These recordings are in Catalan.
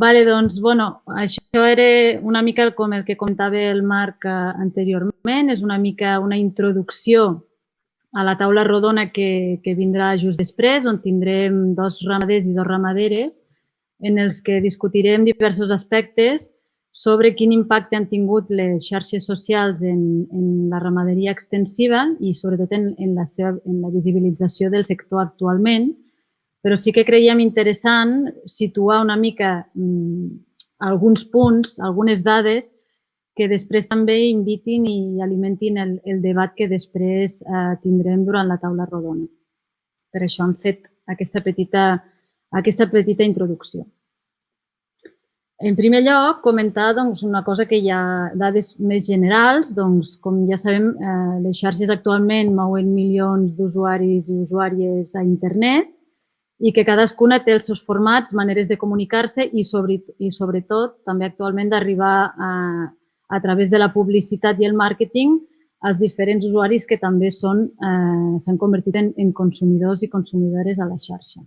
Vale, doncs, això era una mica com el que comentava el Marc anteriorment, és una mica una introducció a la taula rodona que vindrà just després, on tindrem 2 ramaders i 2 ramaderes, en els que discutirem diversos aspectes sobre quin impacte han tingut les xarxes socials en la ramaderia extensiva i sobretot en la visibilització del sector actualment, però sí que creiem interessant situar una mica alguns punts, algunes dades que després també invitin i alimentin el debat que després tindrem durant la taula rodona. Per això hem fet aquesta petita introducció. En primer lloc, comentar una cosa que hi ha dades més generals. Com ja sabem, les xarxes actualment mouen milions d'usuaris i usuàries a internet i que cadascuna té els seus formats, maneres de comunicar-se i sobretot també actualment d'arribar a través de la publicitat i el màrqueting als diferents usuaris que també s'han convertit en consumidors i consumidores a la xarxa.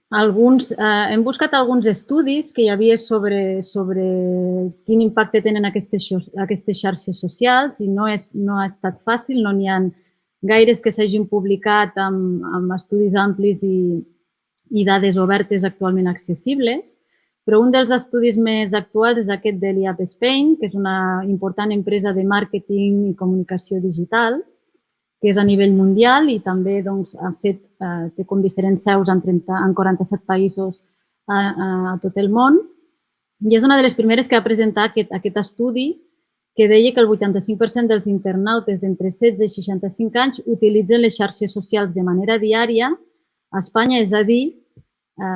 Hem buscat alguns estudis que hi havia sobre quin impacte tenen aquestes xarxes socials i no ha estat fàcil, no n'hi ha gaires que s'hagin publicat amb estudis amplis i dades obertes actualment accessibles, però un dels estudis més actuals és aquest de l'IAP Spain, que és una important empresa de màrqueting i comunicació digital, que és a nivell mundial i també té com diferents seus en 47 països a tot el món. I és una de les primeres que va presentar aquest estudi que deia que el 85% dels internautes d'entre 16 i 65 anys utilitzen les xarxes socials de manera diària a Espanya, és a dir,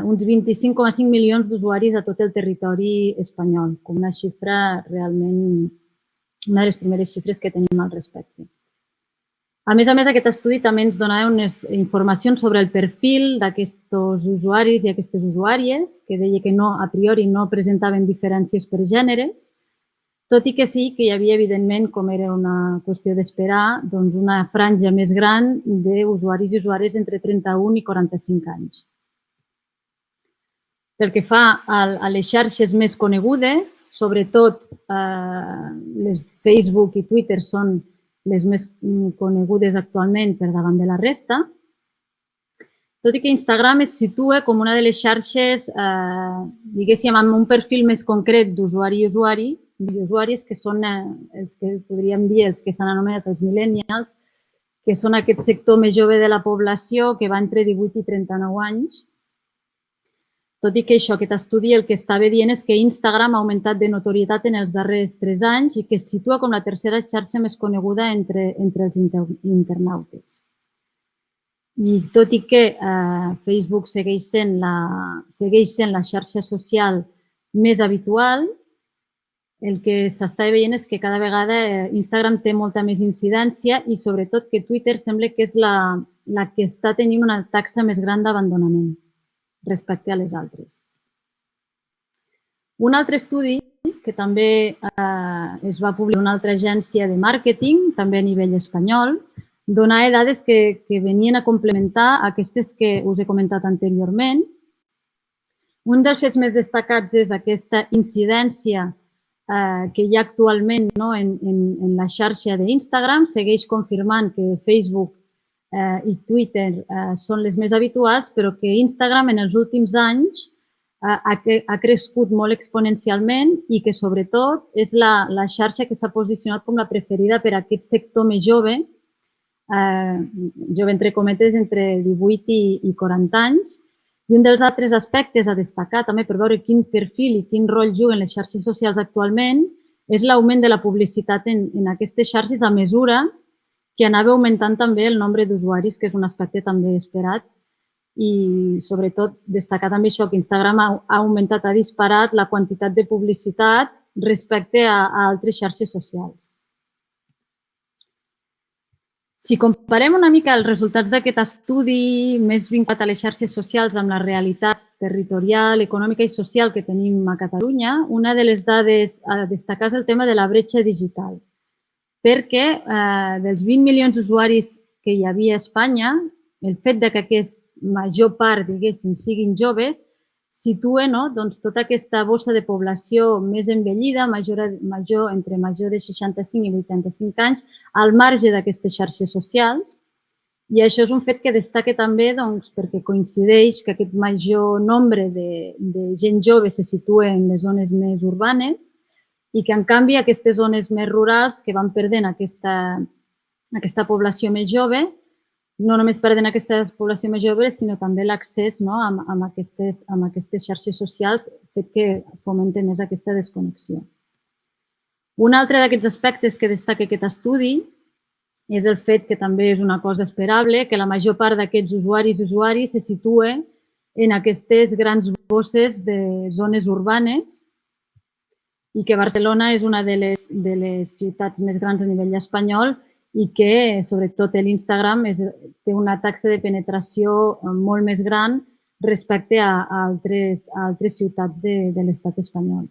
uns 25,5 milions d'usuaris a tot el territori espanyol, com una xifra realment, una de les primeres xifres que tenim al respecte. A més, aquest estudi també ens donava unes informacions sobre el perfil d'aquests usuaris i aquestes usuàries, que deia que a priori no presentaven diferències per gèneres, tot i que sí que hi havia, evidentment, com era una qüestió d'esperar, una franja més gran d'usuaris i usuàries entre 31 i 45 anys. Pel que fa a les xarxes més conegudes, sobretot les Facebook i Twitter són les més conegudes actualment per davant de la resta, tot i que Instagram es situa com una de les xarxes, diguéssim, amb un perfil més concret d'usuari i usuàries, que són els que podríem dir els que s'han anomenat els millennials, que són aquest sector més jove de la població que va entre 18 i 39 anys. Tot i que aquest estudi el que estava dient és que Instagram ha augmentat de notorietat en els darrers 3 anys i que es situa com la tercera xarxa més coneguda entre els internautes. I tot i que Facebook segueix sent la xarxa social més habitual, el que s'està veient és que cada vegada Instagram té molta més incidència i sobretot que Twitter sembla que és la que està tenint una taxa més gran d'abandonament respecte a les altres. Un altre estudi que també es va publicar una altra agència de màrqueting, també a nivell espanyol, donava dades que venien a complementar aquestes que us he comentat anteriorment. Un dels fets més destacats és aquesta incidència que hi ha actualment en la xarxa d'Instagram. Segueix confirmant que Facebook i Twitter són les més habituals, però que Instagram en els últims anys ha crescut molt exponencialment i que sobretot és la xarxa que s'ha posicionat com la preferida per a aquest sector més jove, jove entre cometes, entre 18 i 40 anys. I un dels altres aspectes a destacar també per veure quin perfil i quin rol juguen les xarxes socials actualment és l'augment de la publicitat en aquestes xarxes a mesura que anava augmentant també el nombre d'usuaris, que és un aspecte també esperat. I sobretot destacar també això, que Instagram ha augmentat, ha disparat la quantitat de publicitat respecte a altres xarxes socials. Si comparem una mica els resultats d'aquest estudi més vinculat a les xarxes socials amb la realitat territorial, econòmica i social que tenim a Catalunya, una de les dades a destacar és el tema de la bretxa digital, perquè dels 20 milions d'usuaris que hi havia a Espanya, el fet que major part, diguéssim, siguin joves, situa tota aquesta bossa de població més envellida, entre major de 65 i 85 anys, al marge d'aquestes xarxes socials. I això és un fet que destaca també perquè coincideix que aquest major nombre de gent jove se situa en les zones més urbanes i que, en canvi, aquestes zones més rurals que van perdent aquesta població més jove, no només perden aquesta població més jove, sinó també l'accés a aquestes xarxes socials, fet que fomenta més aquesta desconnexió. Un altre d'aquests aspectes que destaca aquest estudi és el fet, que també és una cosa esperable, que la major part d'aquests usuaris i usuaris se situa en aquestes grans bosses de zones urbanes i que Barcelona és una de les ciutats més grans a nivell espanyol i que, sobretot, l'Instagram té una taxa de penetració molt més gran respecte a altres ciutats de l'estat espanyol.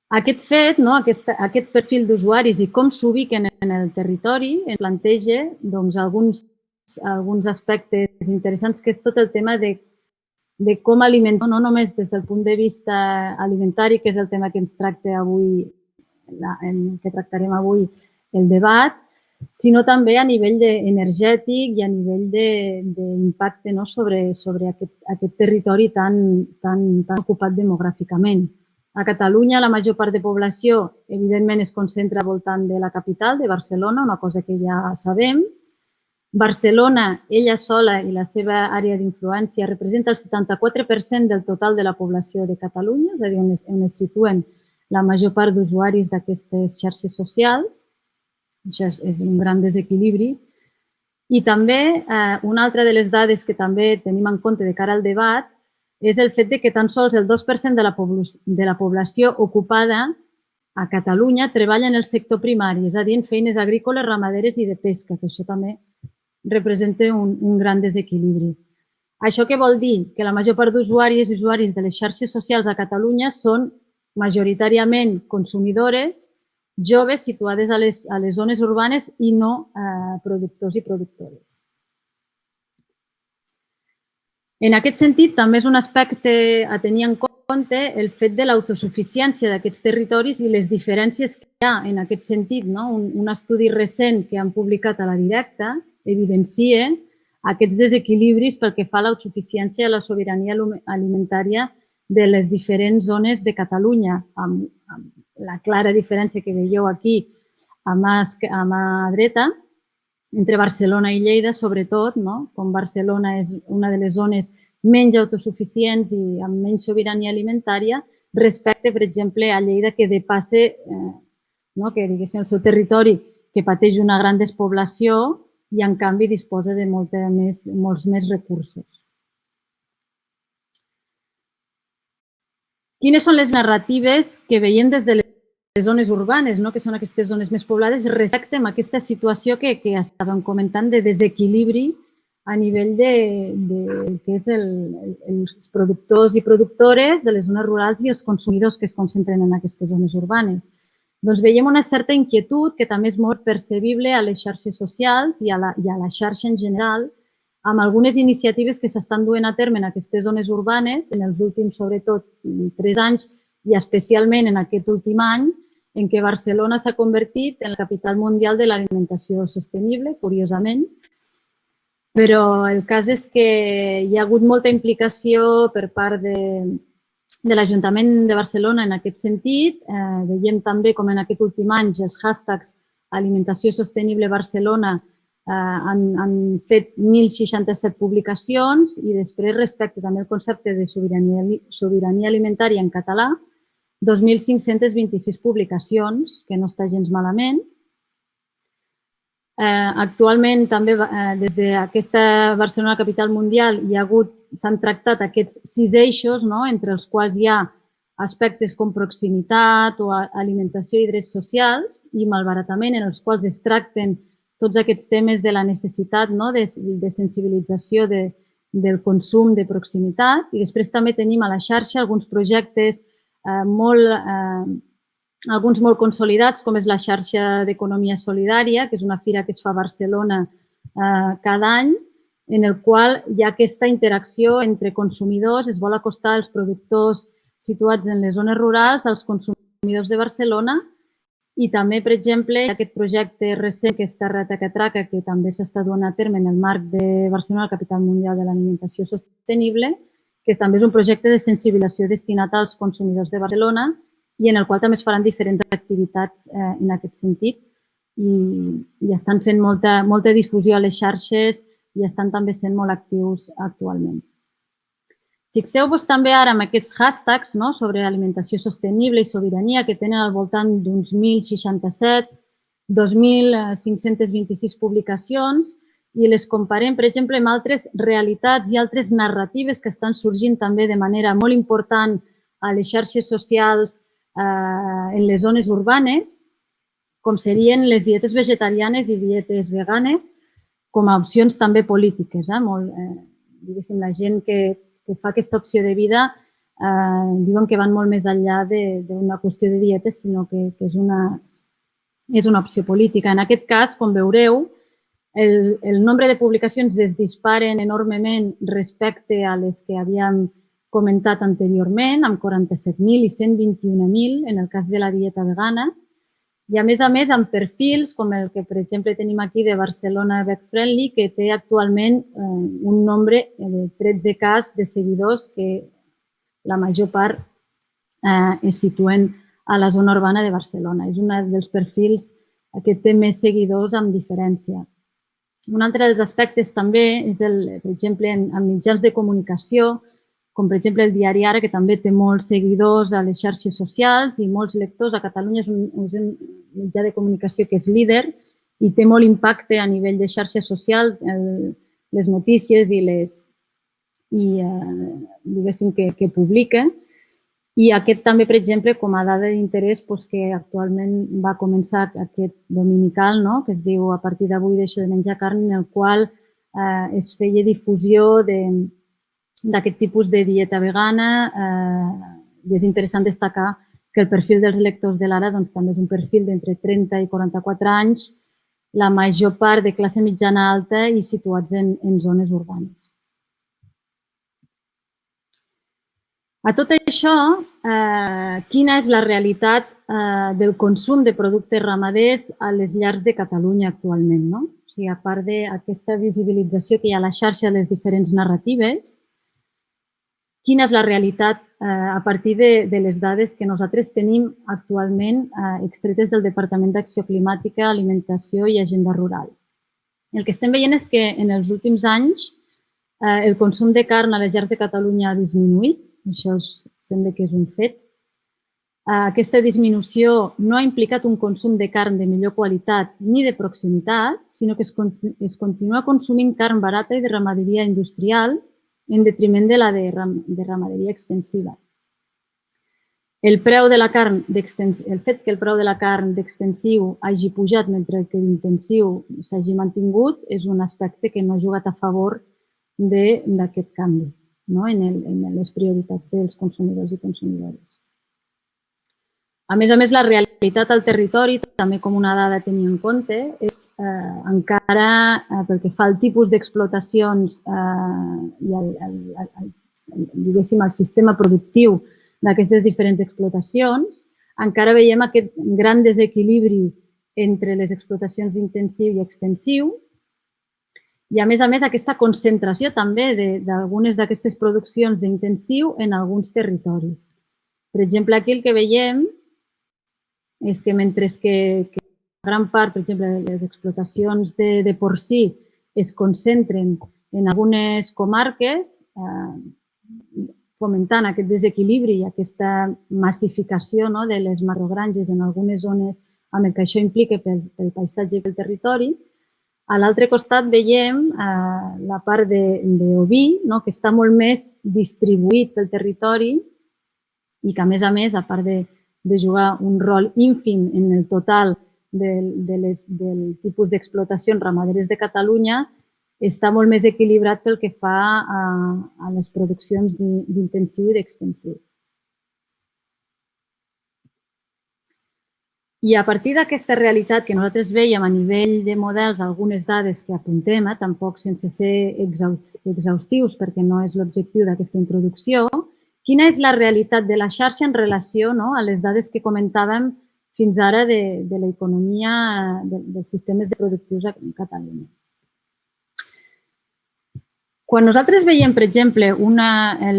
Aquest fet, aquest perfil d'usuaris i com s'ubiquen en el territori planteja alguns aspectes interessants, que és tot el tema de com alimentar, no només des del punt de vista alimentari, que és el tema que ens tracta avui, que tractarem avui el debat, sinó també a nivell energètic i a nivell d'impacte sobre aquest territori tan ocupat demogràficament. A Catalunya, la major part de població, evidentment, es concentra al voltant de la capital, de Barcelona, una cosa que ja sabem. Barcelona, ella sola i la seva àrea d'influència, representa el 74% del total de la població de Catalunya, és a dir, on es situen la major part d'usuaris d'aquestes xarxes socials. Això és un gran desequilibri. I també una altra de les dades que també tenim en compte de cara al debat és el fet que tan sols el 2% de la població ocupada a Catalunya treballa en el sector primari, és a dir, en feines agrícoles, ramaderes i de pesca, que això també representa un gran desequilibri. Això què vol dir? Que la major part d'usuaris i usuaris de les xarxes socials a Catalunya són majoritàriament consumidores joves situades a les zones urbanes i no productors i productores. En aquest sentit, també és un aspecte a tenir en compte el fet de l'autosuficiència d'aquests territoris i les diferències que hi ha en aquest sentit. Un estudi recent que han publicat a La Directa evidencia aquests desequilibris pel que fa a l'autosuficiència i a la sobirania alimentària de les diferents zones de Catalunya, amb la clara diferència que veieu aquí a mà dreta, entre Barcelona i Lleida, sobretot, com Barcelona és una de les zones menys autosuficients i amb menys sobirania alimentària respecte, per exemple, a Lleida, que depassa, que diguéssim, el seu territori, que pateix una gran despoblació i, en canvi, disposa de molts més recursos. Quines són les narratives que veiem des de les zones urbanes, que són aquestes zones més poblades, respecte a aquesta situació que estàvem comentant de desequilibri a nivell de què és els productors i productores de les zones rurals i els consumidors que es concentren en aquestes zones urbanes? Doncs veiem una certa inquietud que també és molt percebible a les xarxes socials i a la xarxa en general, amb algunes iniciatives que s'estan duent a terme en aquestes zones urbanes en els últims, sobretot, 3 anys i especialment en aquest últim any, en què Barcelona s'ha convertit en la capital mundial de l'alimentació sostenible, curiosament. Però el cas és que hi ha hagut molta implicació per part de l'Ajuntament de Barcelona en aquest sentit. Veiem també com en aquest últim any els hashtags Alimentació Sostenible Barcelona han fet 1.067 publicacions i després, respecte també al concepte de sobirania alimentària en català, 2.526 publicacions, que no està gens malament. Actualment, també, des d'aquesta Barcelona Capital Mundial, s'han tractat aquests 6 eixos, entre els quals hi ha aspectes com proximitat o alimentació i drets socials i malbaratament, en els quals es tracten tots aquests temes de la necessitat de sensibilització del consum de proximitat. I després també tenim a la xarxa alguns projectes alguns molt consolidats, com és la xarxa d'economia solidària, que és una fira que es fa a Barcelona cada any, en el qual hi ha aquesta interacció entre consumidors, es vol acostar els productors situats en les zones rurals als consumidors de Barcelona i també, per exemple, aquest projecte recent que està Ratacatraca, que també s'està duent a terme en el marc de Barcelona, la capital mundial de l'alimentació sostenible, que també és un projecte de sensibilització destinat als consumidors de Barcelona i en el qual també es faran diferents activitats en aquest sentit i estan fent molta difusió a les xarxes i estan també sent molt actius actualment. Fixeu-vos també ara en aquests hashtags sobre alimentació sostenible i sobirania que tenen al voltant d'uns 1.067, 2.526 publicacions i les comparem, per exemple, amb altres realitats i altres narratives que estan sorgint també de manera molt important a les xarxes socials en les zones urbanes, com serien les dietes vegetarianes i dietes veganes, com a opcions també polítiques. Diguéssim, la gent que fa aquesta opció de vida diuen que van molt més enllà d'una qüestió de dietes, sinó que és una opció política. En aquest cas, com veureu, el nombre de publicacions es disparen enormement respecte a les que havíem comentat anteriorment, amb 47.000 i 121.000 en el cas de la dieta vegana. I, a més, amb perfils com el que, per exemple, tenim aquí de Barcelona Veg Friendly, que té actualment un nombre de 13K de seguidors que la major part es situen a la zona urbana de Barcelona. És un dels perfils que té més seguidors amb diferència. Un altre dels aspectes també és, per exemple, en mitjans de comunicació, com per exemple el diari Ara, que també té molts seguidors a les xarxes socials i molts lectors. A Catalunya és un mitjà de comunicació que és líder i té molt impacte a nivell de xarxa social, les notícies diguéssim, que publica. I aquest també, per exemple, com a dada d'interès, que actualment va començar aquest dominical, que es diu A partir d'avui deixo de menjar carn, en el qual es feia difusió d'aquest tipus de dieta vegana i és interessant destacar que el perfil dels lectors de l'Ara també és un perfil d'entre 30 i 44 anys, la major part de classe mitjana alta i situats en zones urbanes. A tot això, quina és la realitat del consum de productes ramaders a les llars de Catalunya actualment? O sigui, a part d'aquesta visibilització que hi ha a la xarxa de les diferents narratives, quina és la realitat a partir de les dades que nosaltres tenim actualment extretes del Departament d'Acció Climàtica, Alimentació i Agenda Rural? El que estem veient és que en els últims anys el consum de carn a les llars de Catalunya ha disminuït, això sembla que és un fet. Aquesta disminució no ha implicat un consum de carn de millor qualitat ni de proximitat, sinó que es continua consumint carn barata i de ramaderia industrial en detriment de la de ramaderia extensiva. El fet que el preu de la carn d'extensiu hagi pujat mentre que l'intensiu s'hagi mantingut és un aspecte que no ha jugat a favor d'aquest canvi en les prioritats dels consumidors i consumidores. A més, la realitat al territori, també com una dada a tenir en compte, és encara, pel que fa al tipus d'explotacions i al sistema productiu d'aquestes diferents explotacions, encara veiem aquest gran desequilibri entre les explotacions d'intensiu i extensiu i, a més, aquesta concentració també d'algunes d'aquestes produccions d'intensiu en alguns territoris. Per exemple, aquí el que veiem és que mentre que gran part, per exemple, de les explotacions de porcí es concentren en algunes comarques, fomentant aquest desequilibri i aquesta massificació de les macrogranges en algunes zones amb el que això implica pel paisatge i pel territori. A l'altre costat veiem la part d'oví, que està molt més distribuït pel territori i que, a més, a part de jugar un rol ínfim en el total del tipus d'explotacions ramaderes de Catalunya, està molt més equilibrat pel que fa a les produccions d'intensiu i d'extensiu. I a partir d'aquesta realitat que nosaltres veiem a nivell de models, algunes dades que apuntem, tampoc sense ser exhaustius perquè no és l'objectiu d'aquesta introducció, quina és la realitat de la xarxa en relació a les dades que comentàvem fins ara de l'economia dels sistemes productius a Catalunya. Quan nosaltres veiem, per exemple,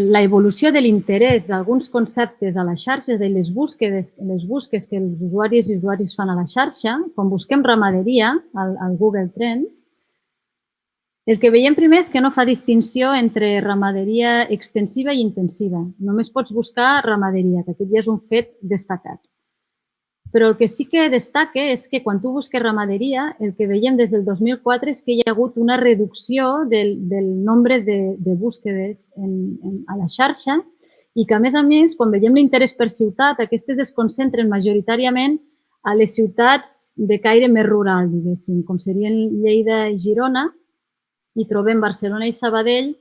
l'evolució de l'interès d'alguns conceptes a la xarxa, de les busques que els usuaris i usuaris fan a la xarxa, quan busquem ramaderia al Google Trends, el que veiem primer és que no fa distinció entre ramaderia extensiva i intensiva. Només pots buscar ramaderia, que aquest ja és un fet destacat. Però el que sí que destaca és que quan tu busques ramaderia, el que veiem des del 2004 és que hi ha hagut una reducció del nombre de búsquedes a la xarxa i que, a més, quan veiem l'interès per ciutat, aquestes es concentren majoritàriament a les ciutats de caire més rural, diguéssim, com serien Lleida i Girona, i trobem Barcelona i Sabadell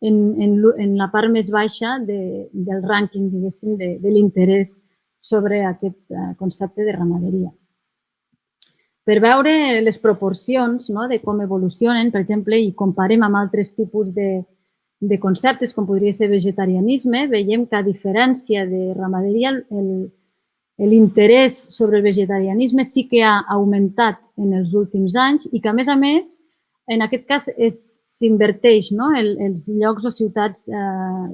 en la part més baixa del rànquing, diguéssim, de l'interès sobre aquest concepte de ramaderia. Per veure les proporcions de com evolucionen, per exemple, i comparem amb altres tipus de conceptes, com podria ser vegetarianisme, veiem que, a diferència de ramaderia, l'interès sobre el vegetarianisme sí que ha augmentat en els últims anys i que, a més, en aquest cas s'inverteix els llocs o ciutats,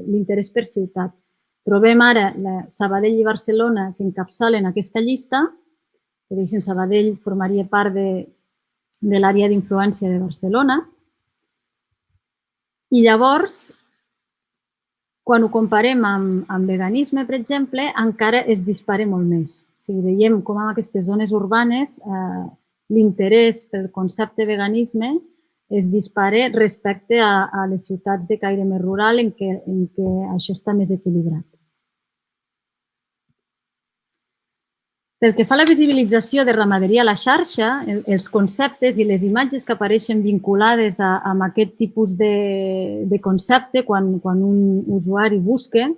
l'interès per ciutat. Trobem ara Sabadell i Barcelona que encapçalen aquesta llista, que diguéssim Sabadell formaria part de l'àrea d'influència de Barcelona. I llavors, quan ho comparem amb veganisme, per exemple, encara es dispara molt més. O sigui, veiem com en aquestes zones urbanes l'interès pel concepte veganisme es dispara respecte a les ciutats de caire més rural en què això està més equilibrat. Pel que fa a la visibilització de ramaderia a la xarxa, els conceptes i les imatges que apareixen vinculades amb aquest tipus de concepte quan un usuari busca,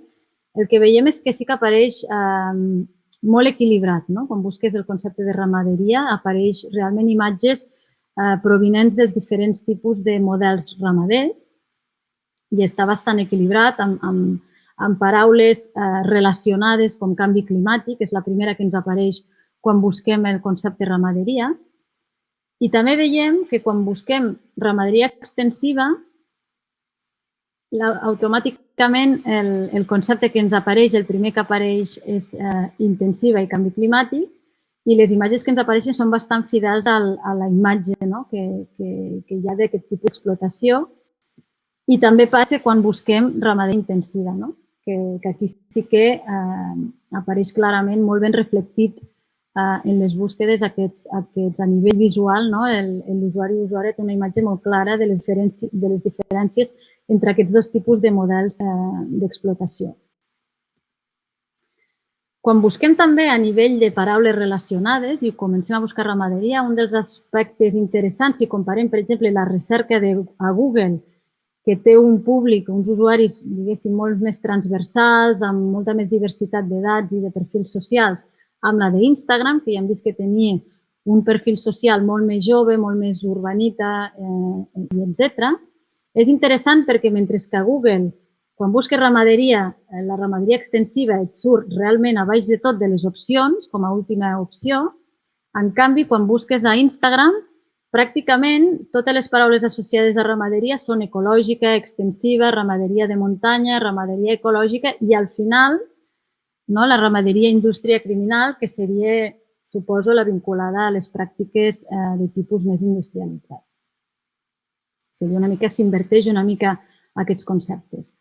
el que veiem és que sí que apareix molt equilibrat. Quan busques el concepte de ramaderia, apareix realment imatges provinents dels diferents tipus de models ramaders i està bastant equilibrat amb paraules relacionades com canvi climàtic, és la primera que ens apareix quan busquem el concepte ramaderia. I també veiem que quan busquem ramaderia extensiva, automàticament el concepte que ens apareix, el primer que apareix és intensiva i canvi climàtic, i les imatges que ens apareixen són bastant fidels a la imatge que hi ha d'aquest tipus d'explotació. I també passa quan busquem ramaderia intensiva, que aquí sí que apareix clarament molt ben reflectit en les búsquedes aquests a nivell visual. L'usuari o usuària té una imatge molt clara de les diferències entre aquests dos tipus de models d'explotació. Quan busquem també a nivell de paraules relacionades i comencem a buscar ramaderia, un dels aspectes interessants, si comparem, per exemple, la recerca a Google, que té un públic, uns usuaris, diguéssim, molt més transversals, amb molta més diversitat d'edats i de perfils socials, amb la d'Instagram, que ja hem vist que tenia un perfil social molt més jove, molt més urbanita, etc. És interessant perquè mentre que a Google, quan busques ramaderia, la ramaderia extensiva et surt realment a baix de tot de les opcions, com a última opció. En canvi, quan busques a Instagram, pràcticament totes les paraules associades a ramaderia són ecològica, extensiva, ramaderia de muntanya, ramaderia ecològica i al final la ramaderia indústria criminal, que seria, suposo, la vinculada a les pràctiques de tipus més industrialitzat. Seria una mica, s'inverteix una mica aquests conceptes.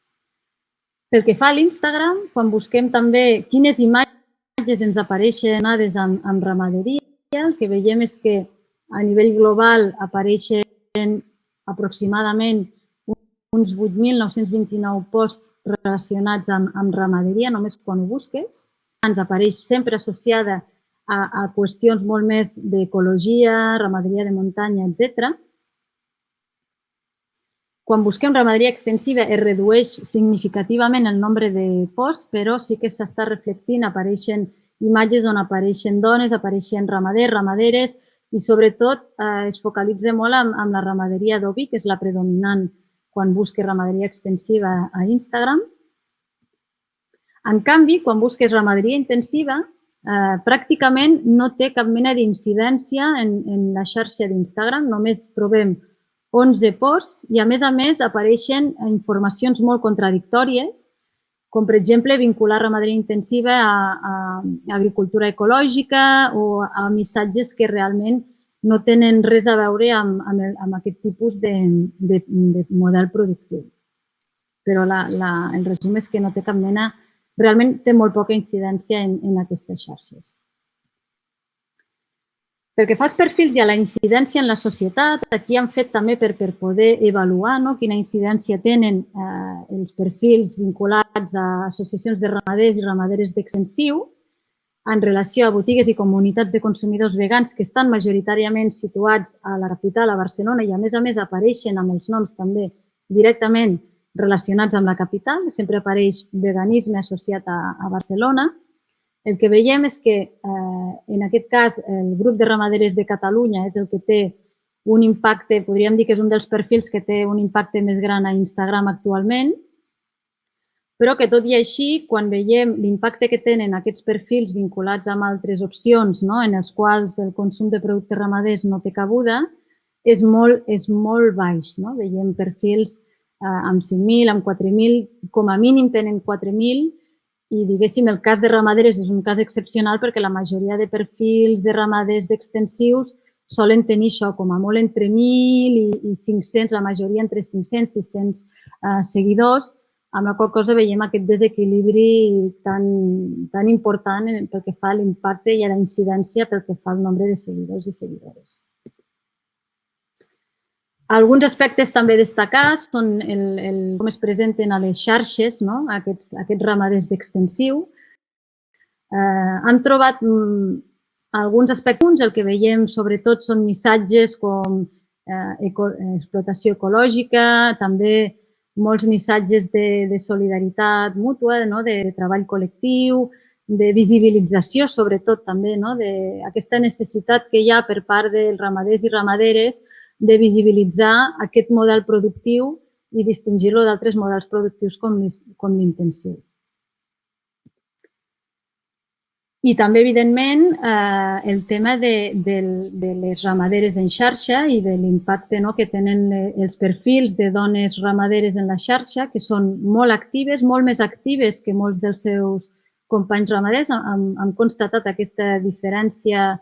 Pel que fa a l'Instagram, quan busquem també quines imatges ens apareixen amb ramaderia, el que veiem és que a nivell global apareixen aproximadament uns 8.929 posts relacionats amb ramaderia, només quan ho busques. Ens apareix sempre associada a qüestions molt més d'ecologia, ramaderia de muntanya, etc. Quan busquem ramaderia extensiva es redueix significativament el nombre de posts, però sí que s'està reflectint, apareixen imatges on apareixen dones, apareixen ramaders, ramaderes i sobretot es focalitza molt en la ramaderia d'oví, que és la predominant quan busques ramaderia extensiva a Instagram. En canvi, quan busques ramaderia intensiva, pràcticament no té cap mena d'incidència en la xarxa d'Instagram, només trobem 11 posts i, a més, apareixen informacions molt contradictòries, com, per exemple, vincular ramaderia intensiva a agricultura ecològica o a missatges que realment no tenen res a veure amb aquest tipus de model productiu. Però el resum és que no té cap mena, realment té molt poca incidència en aquestes xarxes. Pel que fa als perfils i a la incidència en la societat, aquí han fet també per poder avaluar quina incidència tenen els perfils vinculats a associacions de ramaders i ramaderes d'extensiu en relació a botigues i comunitats de consumidors vegans que estan majoritàriament situats a la capital, a Barcelona, i a més apareixen amb els noms també directament relacionats amb la capital. Sempre apareix veganisme associat a Barcelona. El que veiem és que, en aquest cas, el grup de ramaderes de Catalunya és el que té un impacte, podríem dir que és un dels perfils que té un impacte més gran a Instagram actualment, però que tot i així, quan veiem l'impacte que tenen aquests perfils vinculats amb altres opcions en els quals el consum de productes ramaders no té cabuda, és molt baix. Veiem perfils amb 5.000, amb 4.000, com a mínim tenen 4.000, i, diguéssim, el cas de ramaderes és un cas excepcional perquè la majoria de perfils de ramaders d'extensius solen tenir això, com a molt entre 1.000 i 500, la majoria entre 500 i 600 seguidors, amb la qual cosa veiem aquest desequilibri tan important pel que fa a l'impacte i a la incidència pel que fa al nombre de seguidors i seguidores. Alguns aspectes també a destacar són com es presenten a les xarxes aquests ramaders d'extensiu. Han trobat alguns aspectes, el que veiem sobretot són missatges com explotació ecològica, també molts missatges de solidaritat mútua, de treball col·lectiu, de visibilització, sobretot també, d'aquesta necessitat que hi ha per part dels ramaders i ramaderes de visibilitzar aquest model productiu i distingir-lo d'altres models productius com l'intensiu. I també, evidentment, el tema de les ramaderes en xarxa i de l'impacte que tenen els perfils de dones ramaderes en la xarxa, que són molt actives, molt més actives que molts dels seus companys ramaders. Hem constatat aquesta diferència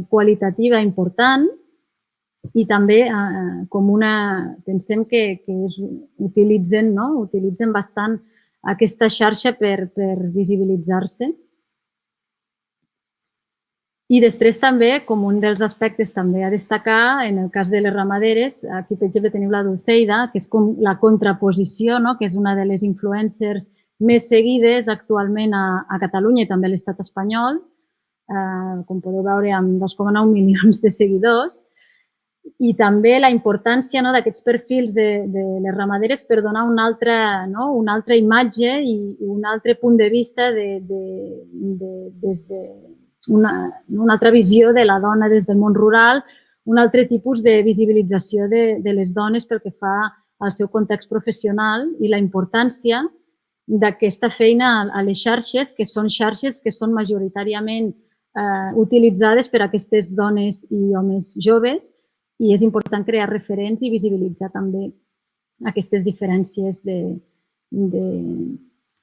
qualitativa important i també pensem que utilitzen bastant aquesta xarxa per visibilitzar-se. I després també, com un dels aspectes també a destacar, en el cas de les ramaderes, aquí per exemple tenim la Dulceida, que és com la contraposició, que és una de les influencers més seguides actualment a Catalunya i també a l'estat espanyol, com podeu veure, amb 2,9 milions de seguidors. I també la importància d'aquests perfils de les ramaderes per donar una altra imatge i un altre punt de vista des d'una altra visió de la dona des del món rural, un altre tipus de visibilització de les dones pel que fa al seu context professional i la importància d'aquesta feina a les xarxes, que són xarxes que són majoritàriament utilitzades per aquestes dones i homes joves, i és important crear referents i visibilitzar també aquestes diferències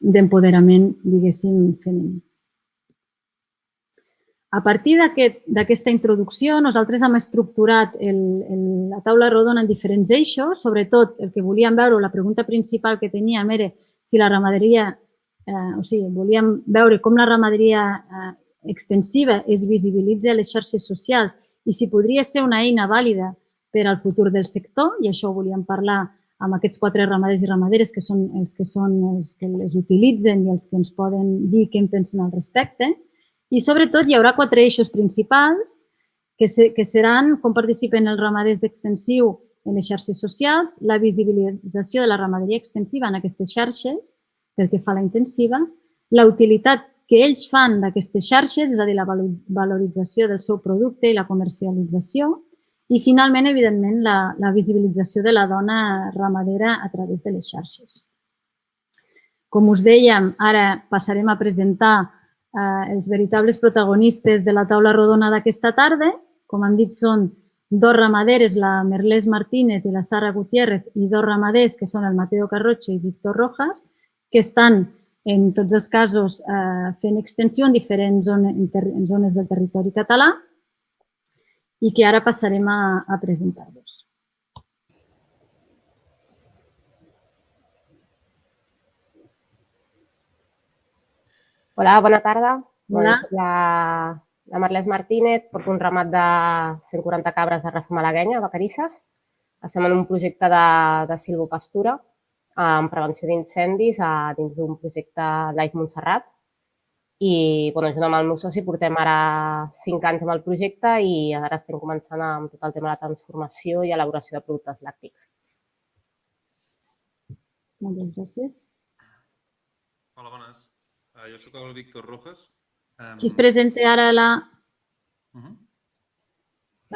d'empoderament, diguéssim, femení. A partir d'aquesta introducció, nosaltres hem estructurat la taula rodona en diferents eixos. Sobretot, el que volíem veure, la pregunta principal que teníem era si la ramaderia, volíem veure com la ramaderia extensiva es visibilitza a les xarxes socials i si podria ser una eina vàlida per al futur del sector, i això ho volíem parlar amb aquests 4 ramaders i ramaderes que són els que les utilitzen i els que ens poden dir què en pensen al respecte. I, sobretot, hi haurà 4 eixos principals que seran com participen els ramaders d'extensiu en les xarxes socials, la visibilització de la ramaderia extensiva en aquestes xarxes, pel que fa a la intensiva, la utilitat que ells fan d'aquestes xarxes, és a dir, la valorització del seu producte i la comercialització, i finalment, evidentment, la visibilització de la dona ramadera a través de les xarxes. Com us dèiem, ara passarem a presentar els veritables protagonistes de la taula rodona d'aquesta tarda. Com hem dit, són dos ramaderes, la Merlès Martínez i la Sara Gutiérrez, i dos ramaders, que són el Mateo Carrocho i Víctor Rojas, que estan, en tots els casos, fent extensió en diferents zones del territori català i que ara passarem a presentar-los. Hola, bona tarda. Hola. Soc la Merlès Martínez, porto un ramat de 140 cabres de raça malaguenya, a Vacarisses. Estem en un projecte de silvopastura amb prevenció d'incendis dins d'un projecte Life Montserrat. I junt amb el meu soci portem ara 5 anys amb el projecte i ara estem començant amb tot el tema de la transformació i elaboració de productes làctics. Moltes gràcies. Hola, bones. Jo soc el Víctor Rojas. Qui es presenta ara la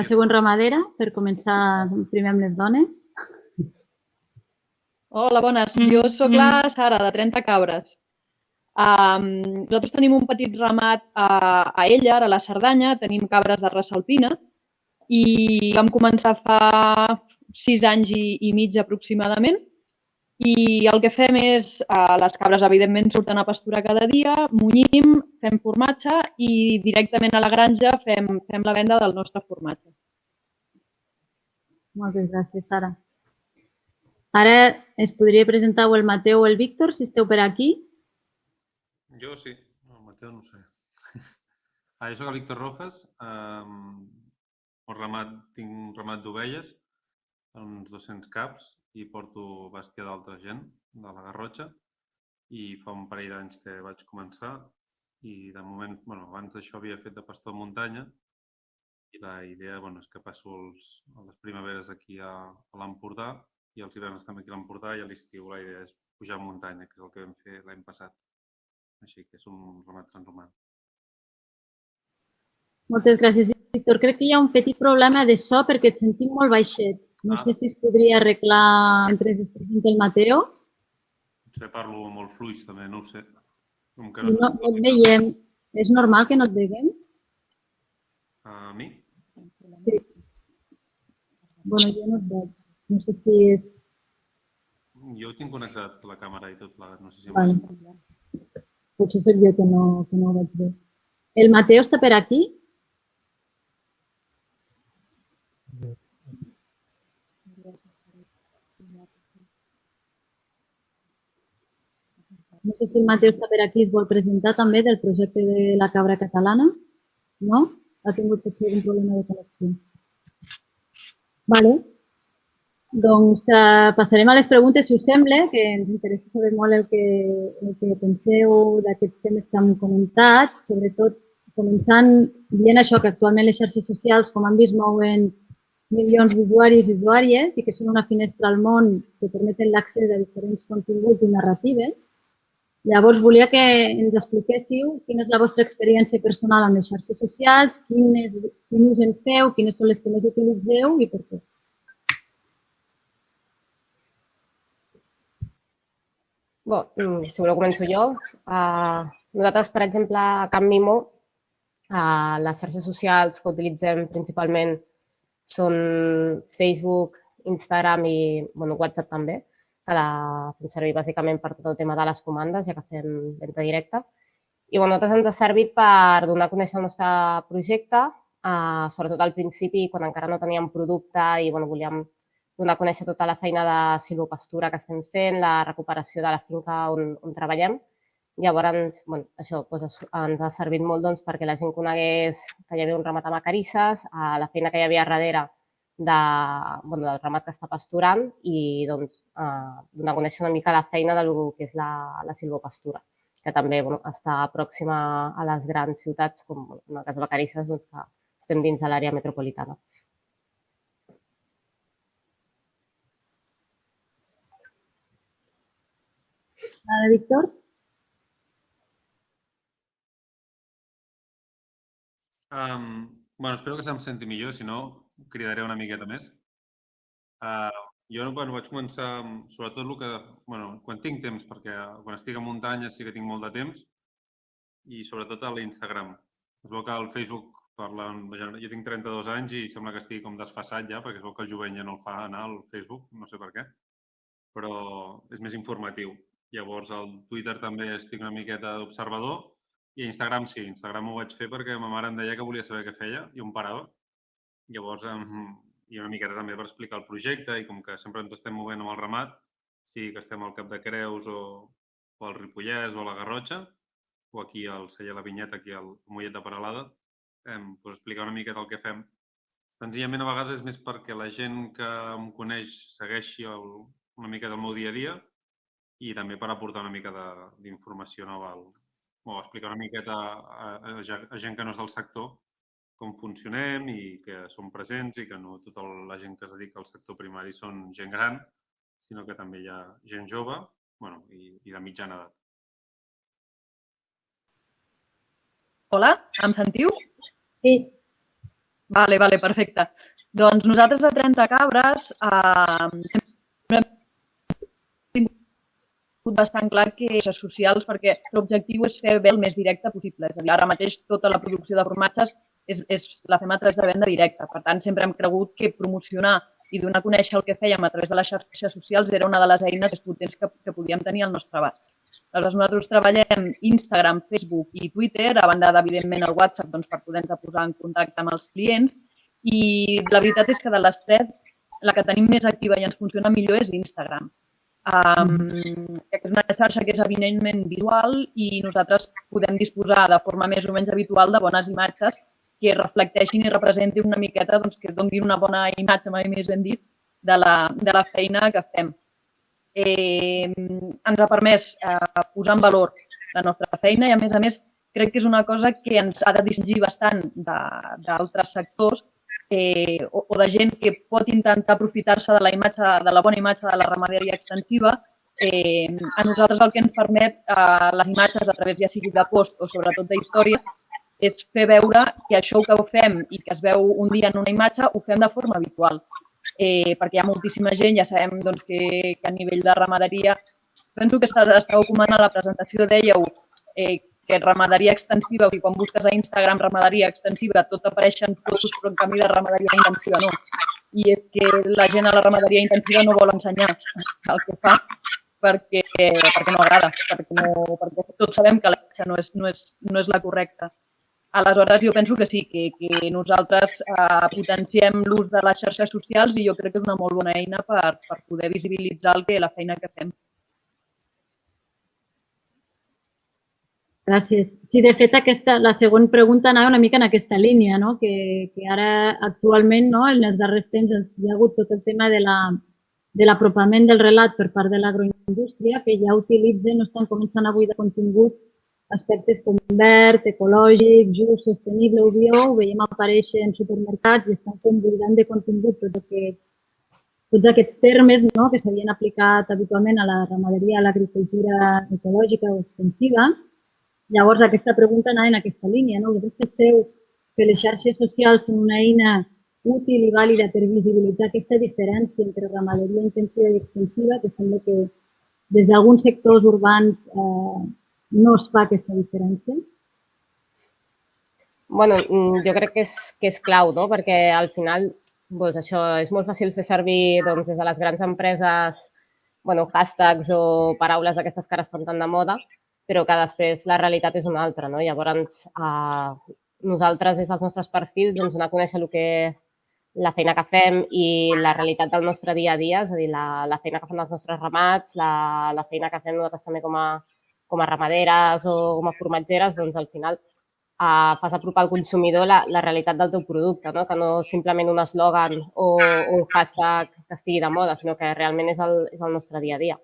següent ramadera, per començar primer amb les dones. Hola, bones. Jo sóc la Sara, de 30 cabres. Nosaltres tenim un petit ramat a Ella, a la Cerdanya, tenim cabres de raça alpina i vam començar fa 6 anys i mig aproximadament. I el que fem és, les cabres evidentment surten a pasturar cada dia, munyim, fem formatge i directament a la granja fem la venda del nostre formatge. Moltes gràcies, Sara. Ara es podria presentar o el Mateu o el Víctor, si esteu per aquí. Jo sí, el Mateu no ho sé. Jo soc el Víctor Rojas, tinc un ramat d'ovelles, uns 200 caps, i porto bèstia d'altra gent, de la Garrotxa, i fa un parell d'anys que vaig començar i de moment, abans d'això havia fet de pastor de muntanya i la idea és que passo les primaveres aquí a l'Empordà i els hiverns també aquí a l'Empordà i a l'estiu la idea és pujar a muntanya, que és el que vam fer l'any passat. Així que és un ramat transhumant. Moltes gràcies, Víctor. Crec que hi ha un petit problema de so perquè et sentim molt baixet. No sé si es podria arreglar mentre es presenta el Mateo. Potser parlo molt fluix també, no ho sé. No et veiem. És normal que no et veiem? A mi? Sí. Bueno, jo no et veig. No sé si és... Jo tinc connectat la càmera i tot plegat, no sé si... Vale. Potser soc jo que no ho veig bé. El Mateo està per aquí? No sé si el Mateu està per aquí, es vol presentar també del projecte de la cabra catalana. No? Ha tingut potser algun problema de connexió. Vale. Doncs passarem a les preguntes, si us sembla, que ens interessa saber molt el que penseu d'aquests temes que hem comentat, sobretot començant dient això, que actualment les xarxes socials, com hem vist, mouen milions d'usuaris i usuàries i que són una finestra al món que permeten l'accés a diferents continguts i narratives. Llavors, volia que ens expliquéssiu quina és la vostra experiència personal amb les xarxes socials, quin ús en feu, quines són les que més utilitzeu i per què. Si voleu començo jo. Nosaltres, per exemple, a Camp Mimo, les xarxes socials que utilitzem principalment són Facebook, Instagram i WhatsApp també, que la fem servir bàsicament per tot el tema de les comandes, ja que fem venda directa. I nosaltres ens ha servit per donar a conèixer el nostre projecte, sobretot al principi, quan encara no teníem producte i volíem donar a conèixer tota la feina de silvopastura que estem fent, la recuperació de la finca on treballem. Llavors, això ens ha servit molt perquè la gent conegués que hi havia un ramat a Vacarisses, la feina que hi havia darrere del ramat que està pasturant i donar a conèixer una mica la feina del que és la silvopastura, que també està pròxima a les grans ciutats, com en el cas de Vacarisses, que estem dins de l'àrea metropolitana. Víctor? Bueno, espero que se'm senti millor, si no, cridaré una miqueta més. Jo vaig començar, sobretot el que... quan tinc temps, perquè quan estic a muntanya sí que tinc molt de temps, i sobretot a l'Instagram. Es veu que al Facebook jo tinc 32 anys i sembla que estigui com desfasat ja, perquè es veu que el jovent ja no el fa anar al Facebook, no sé per què, però és més informatiu. Llavors, al Twitter també estic una miqueta d'observador i a Instagram sí. Instagram ho vaig fer perquè ma mare em deia que volia saber què feia i on parava. Llavors, i una miqueta també per explicar el projecte i com que sempre ens estem movent amb el ramat, sigui que estem al Cap de Creus o al Ripollès o a la Garrotxa, o aquí al Celler La Vinyeta, aquí al Mollet de Peralada, explicar una miqueta el que fem. Senzillament, a vegades és més perquè la gent que em coneix segueixi una mica del meu dia a dia i també per aportar una mica d'informació nova o explicar una miqueta a gent que no és del sector com funcionem i que som presents i que no tota la gent que es dedica al sector primari són gent gran, sinó que també hi ha gent jove i de mitjana edat. Hola, em sentiu? Sí. Vale, perfecte. Doncs nosaltres a 30 Cabres sempre hem tingut bastant clar que xarxes socials perquè l'objectiu és fer bé el més directe possible. És a dir, ara mateix tota la producció de formatges la fem a través de venda directa. Per tant, sempre hem cregut que promocionar i donar a conèixer el que fèiem a través de les xarxes socials era una de les eines més potents que podíem tenir al nostre abast. Aleshores, nosaltres treballem Instagram, Facebook i Twitter, a banda d'evidentment el WhatsApp per poder-nos posar en contacte amb els clients. I la veritat és que de les tres, la que tenim més activa i ens funciona millor és Instagram. És una xarxa que és evidentment visual i nosaltres podem disposar de forma més o menys habitual de bones imatges que reflecteixin i representin una miqueta, que donin una bona imatge, mai més ben dit, de la feina que fem. Ens ha permès posar en valor la nostra feina i, a més, crec que és una cosa que ens ha de distingir bastant d'altres sectors o de gent que pot intentar aprofitar-se de la bona imatge de la ramaderia extensiva. A nosaltres el que ens permet les imatges a través ja sigui de post o sobretot d'històries és fer veure que això que ho fem i que es veu un dia en una imatge ho fem de forma habitual. Perquè hi ha moltíssima gent, ja sabem que a nivell de ramaderia, penso que estàveu comentant a la presentació, dèieu que ramaderia extensiva, i quan busques a Instagram ramaderia extensiva tot apareixen fotos però en canvi de ramaderia intensiva no. I és que la gent a la ramaderia intensiva no vol ensenyar el que fa perquè no agrada, perquè tots sabem que la imatge no és la correcta. Aleshores, jo penso que sí, que nosaltres potenciem l'ús de les xarxes socials i jo crec que és una molt bona eina per poder visibilitzar la feina que fem. Gràcies. Sí, de fet, la següent pregunta anava una mica en aquesta línia, no? Que ara actualment, en els darrers temps, hi ha hagut tot el tema de l'apropament del relat per part de l'agroindústria, que ja utilitzen, estan començant a buidar contingut aspectes com verd, ecològic, just, sostenible o bio, ho veiem aparèixer en supermercats i estan buidant de contingut tots aquests termes que s'havien aplicat habitualment a la ramaderia, a l'agricultura ecològica o extensiva. Llavors, aquesta pregunta anava en aquesta línia. Vosaltres penseu que les xarxes socials són una eina útil i vàlida per visibilitzar aquesta diferència entre ramaderia intensiva i extensiva, que sembla que des d'alguns sectors urbans no es fa aquesta diferència? Bueno, jo crec que és clau, no? Perquè al final això és molt fàcil fer servir des de les grans empreses hashtags o paraules d'aquestes que ara estan tan de moda, però que després la realitat és una altra, no? Llavors, nosaltres des dels nostres perfils donar a conèixer la feina que fem i la realitat del nostre dia a dia, és a dir, la feina que fan els nostres ramats, la feina que fem nosaltres també com a ramaderes o com a formatgeres, doncs al final fas apropar al consumidor la realitat del teu producte, que no simplement un eslògan o un hashtag que estigui de moda, sinó que realment és el nostre dia a dia.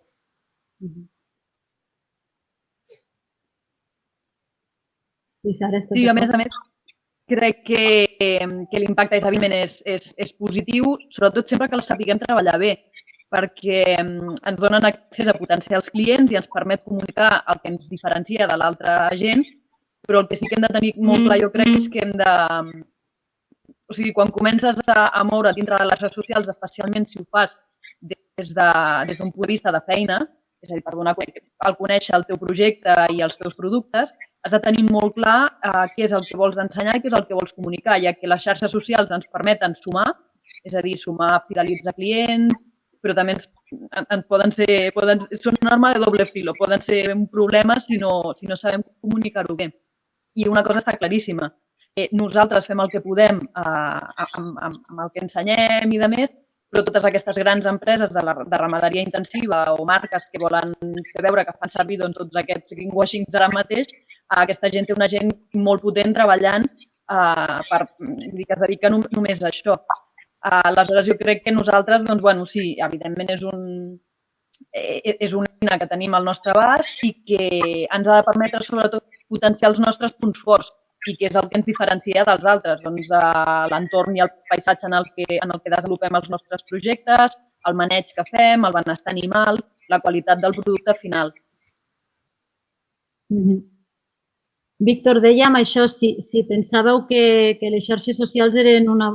Sí, a més, crec que l'impacte evidentment és positiu, sobretot sempre que el sapiguem treballar bé, perquè ens donen accés a potencials clients i ens permet comunicar el que ens diferencia de l'altra gent però el que sí que hem de tenir molt clar, jo crec, és que hem de... O sigui, quan comences a moure dintre de les xarxes socials, especialment si ho fas des d'un punt de vista de feina, és a dir, al conèixer el teu projecte i els teus productes, has de tenir molt clar què és el que vols ensenyar i què és el que vols comunicar, ja que les xarxes socials ens permeten sumar, és a dir, sumar, fidelitzar clients, però també són una arma de doble filo, poden ser un problema si no sabem comunicar-ho bé. I una cosa està claríssima, nosaltres fem el que podem amb el que ensenyem i de més, però totes aquestes grans empreses de ramaderia intensiva o marques que volen fer veure que fan servir tots aquests greenwashings ara mateix, aquesta gent té una gent molt potent treballant que es dedica només a això. Aleshores, jo crec que nosaltres, sí, evidentment és una eina que tenim al nostre abast i que ens ha de permetre, sobretot, potenciar els nostres punts forts i que és el que ens diferencia dels altres, l'entorn i el paisatge en el que desenvolupem els nostres projectes, el maneig que fem, el benestar animal, la qualitat del producte final. Víctor, dèiem això, si pensàveu que les xarxes socials eren una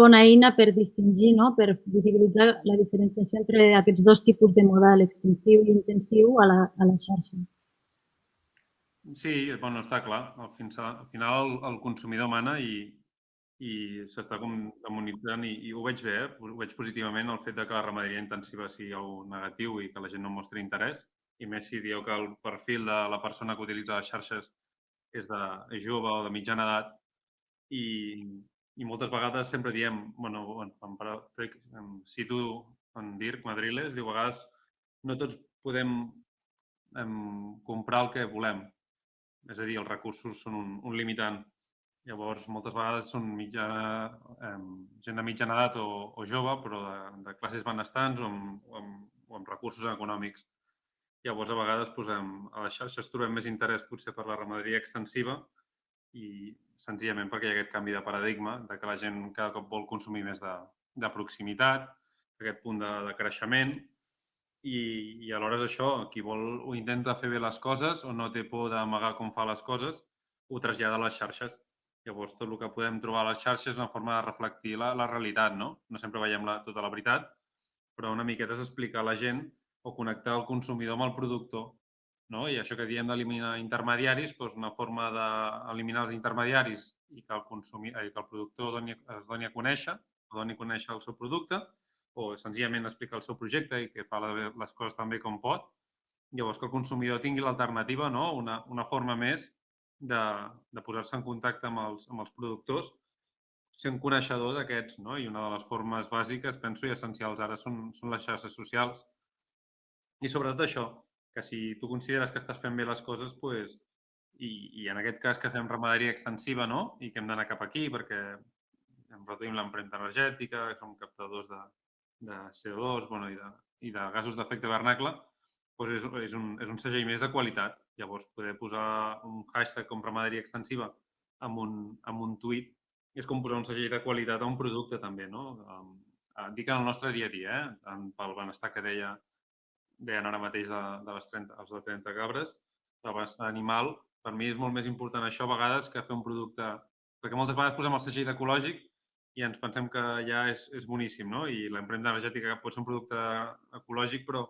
bona eina per distingir, per visibilitzar la diferenciació entre aquests dos tipus de model, extensiu i intensiu, a la xarxa. Sí, està clar. Al final el consumidor mana i s'està demonitzant i ho veig bé, ho veig positivament el fet que la ramaderia intensiva sigui algo negatiu i que la gent no mostri interès, i més si dieu que el perfil de la persona que utilitza les xarxes és jove o de mitjana edat i moltes vegades sempre diem, cito en Dirk Madriles, diu, a vegades no tots podem comprar el que volem. És a dir, els recursos són un limitant. Llavors, moltes vegades són gent de mitjana edat o jove, però de classes benestants o amb recursos econòmics. Llavors, a vegades, a les xarxes trobem més interès potser per la ramaderia extensiva i senzillament perquè hi ha aquest canvi de paradigma, de que la gent cada cop vol consumir més de proximitat, aquest punt de creixement. I alhora és això, qui o intenta fer bé les coses o no té por d'amagar com fa les coses, ho trasllada a les xarxes. Llavors, tot el que podem trobar a les xarxes és una forma de reflectir la realitat, no? No sempre veiem tota la veritat, però una miqueta és explicar a la gent o connectar el consumidor amb el productor, no? I això que diem d'eliminar intermediaris, una forma d'eliminar els intermediaris i que el productor es doni a conèixer, o doni a conèixer el seu producte, o senzillament explicar el seu projecte i que fa les coses tan bé com pot. Llavors, que el consumidor tingui l'alternativa, una forma més de posar-se en contacte amb els productors, ser un coneixedor d'aquests. I una de les formes bàsiques, penso, i essencials ara són les xarxes socials. I sobretot això, que si tu consideres que estàs fent bé les coses, i en aquest cas que fem ramaderia extensiva, i que hem d'anar cap aquí perquè reduïm l'empremta energètica, som captadors de CO2 i de gasos d'efecte hivernacle, és un segell més de qualitat. Llavors, poder posar un hashtag com ramaderia extensiva amb un tuit és com posar un segell de qualitat a un producte també. Dic en el nostre dia a dia, tant pel benestar que deien ara mateix els de 30 cabres, del benestar animal, per mi és molt més important això a vegades que fer un producte, perquè moltes vegades posem el segell d'ecològic i ens pensem que ja és boníssim, i l'empremta energètica pot ser un producte ecològic, però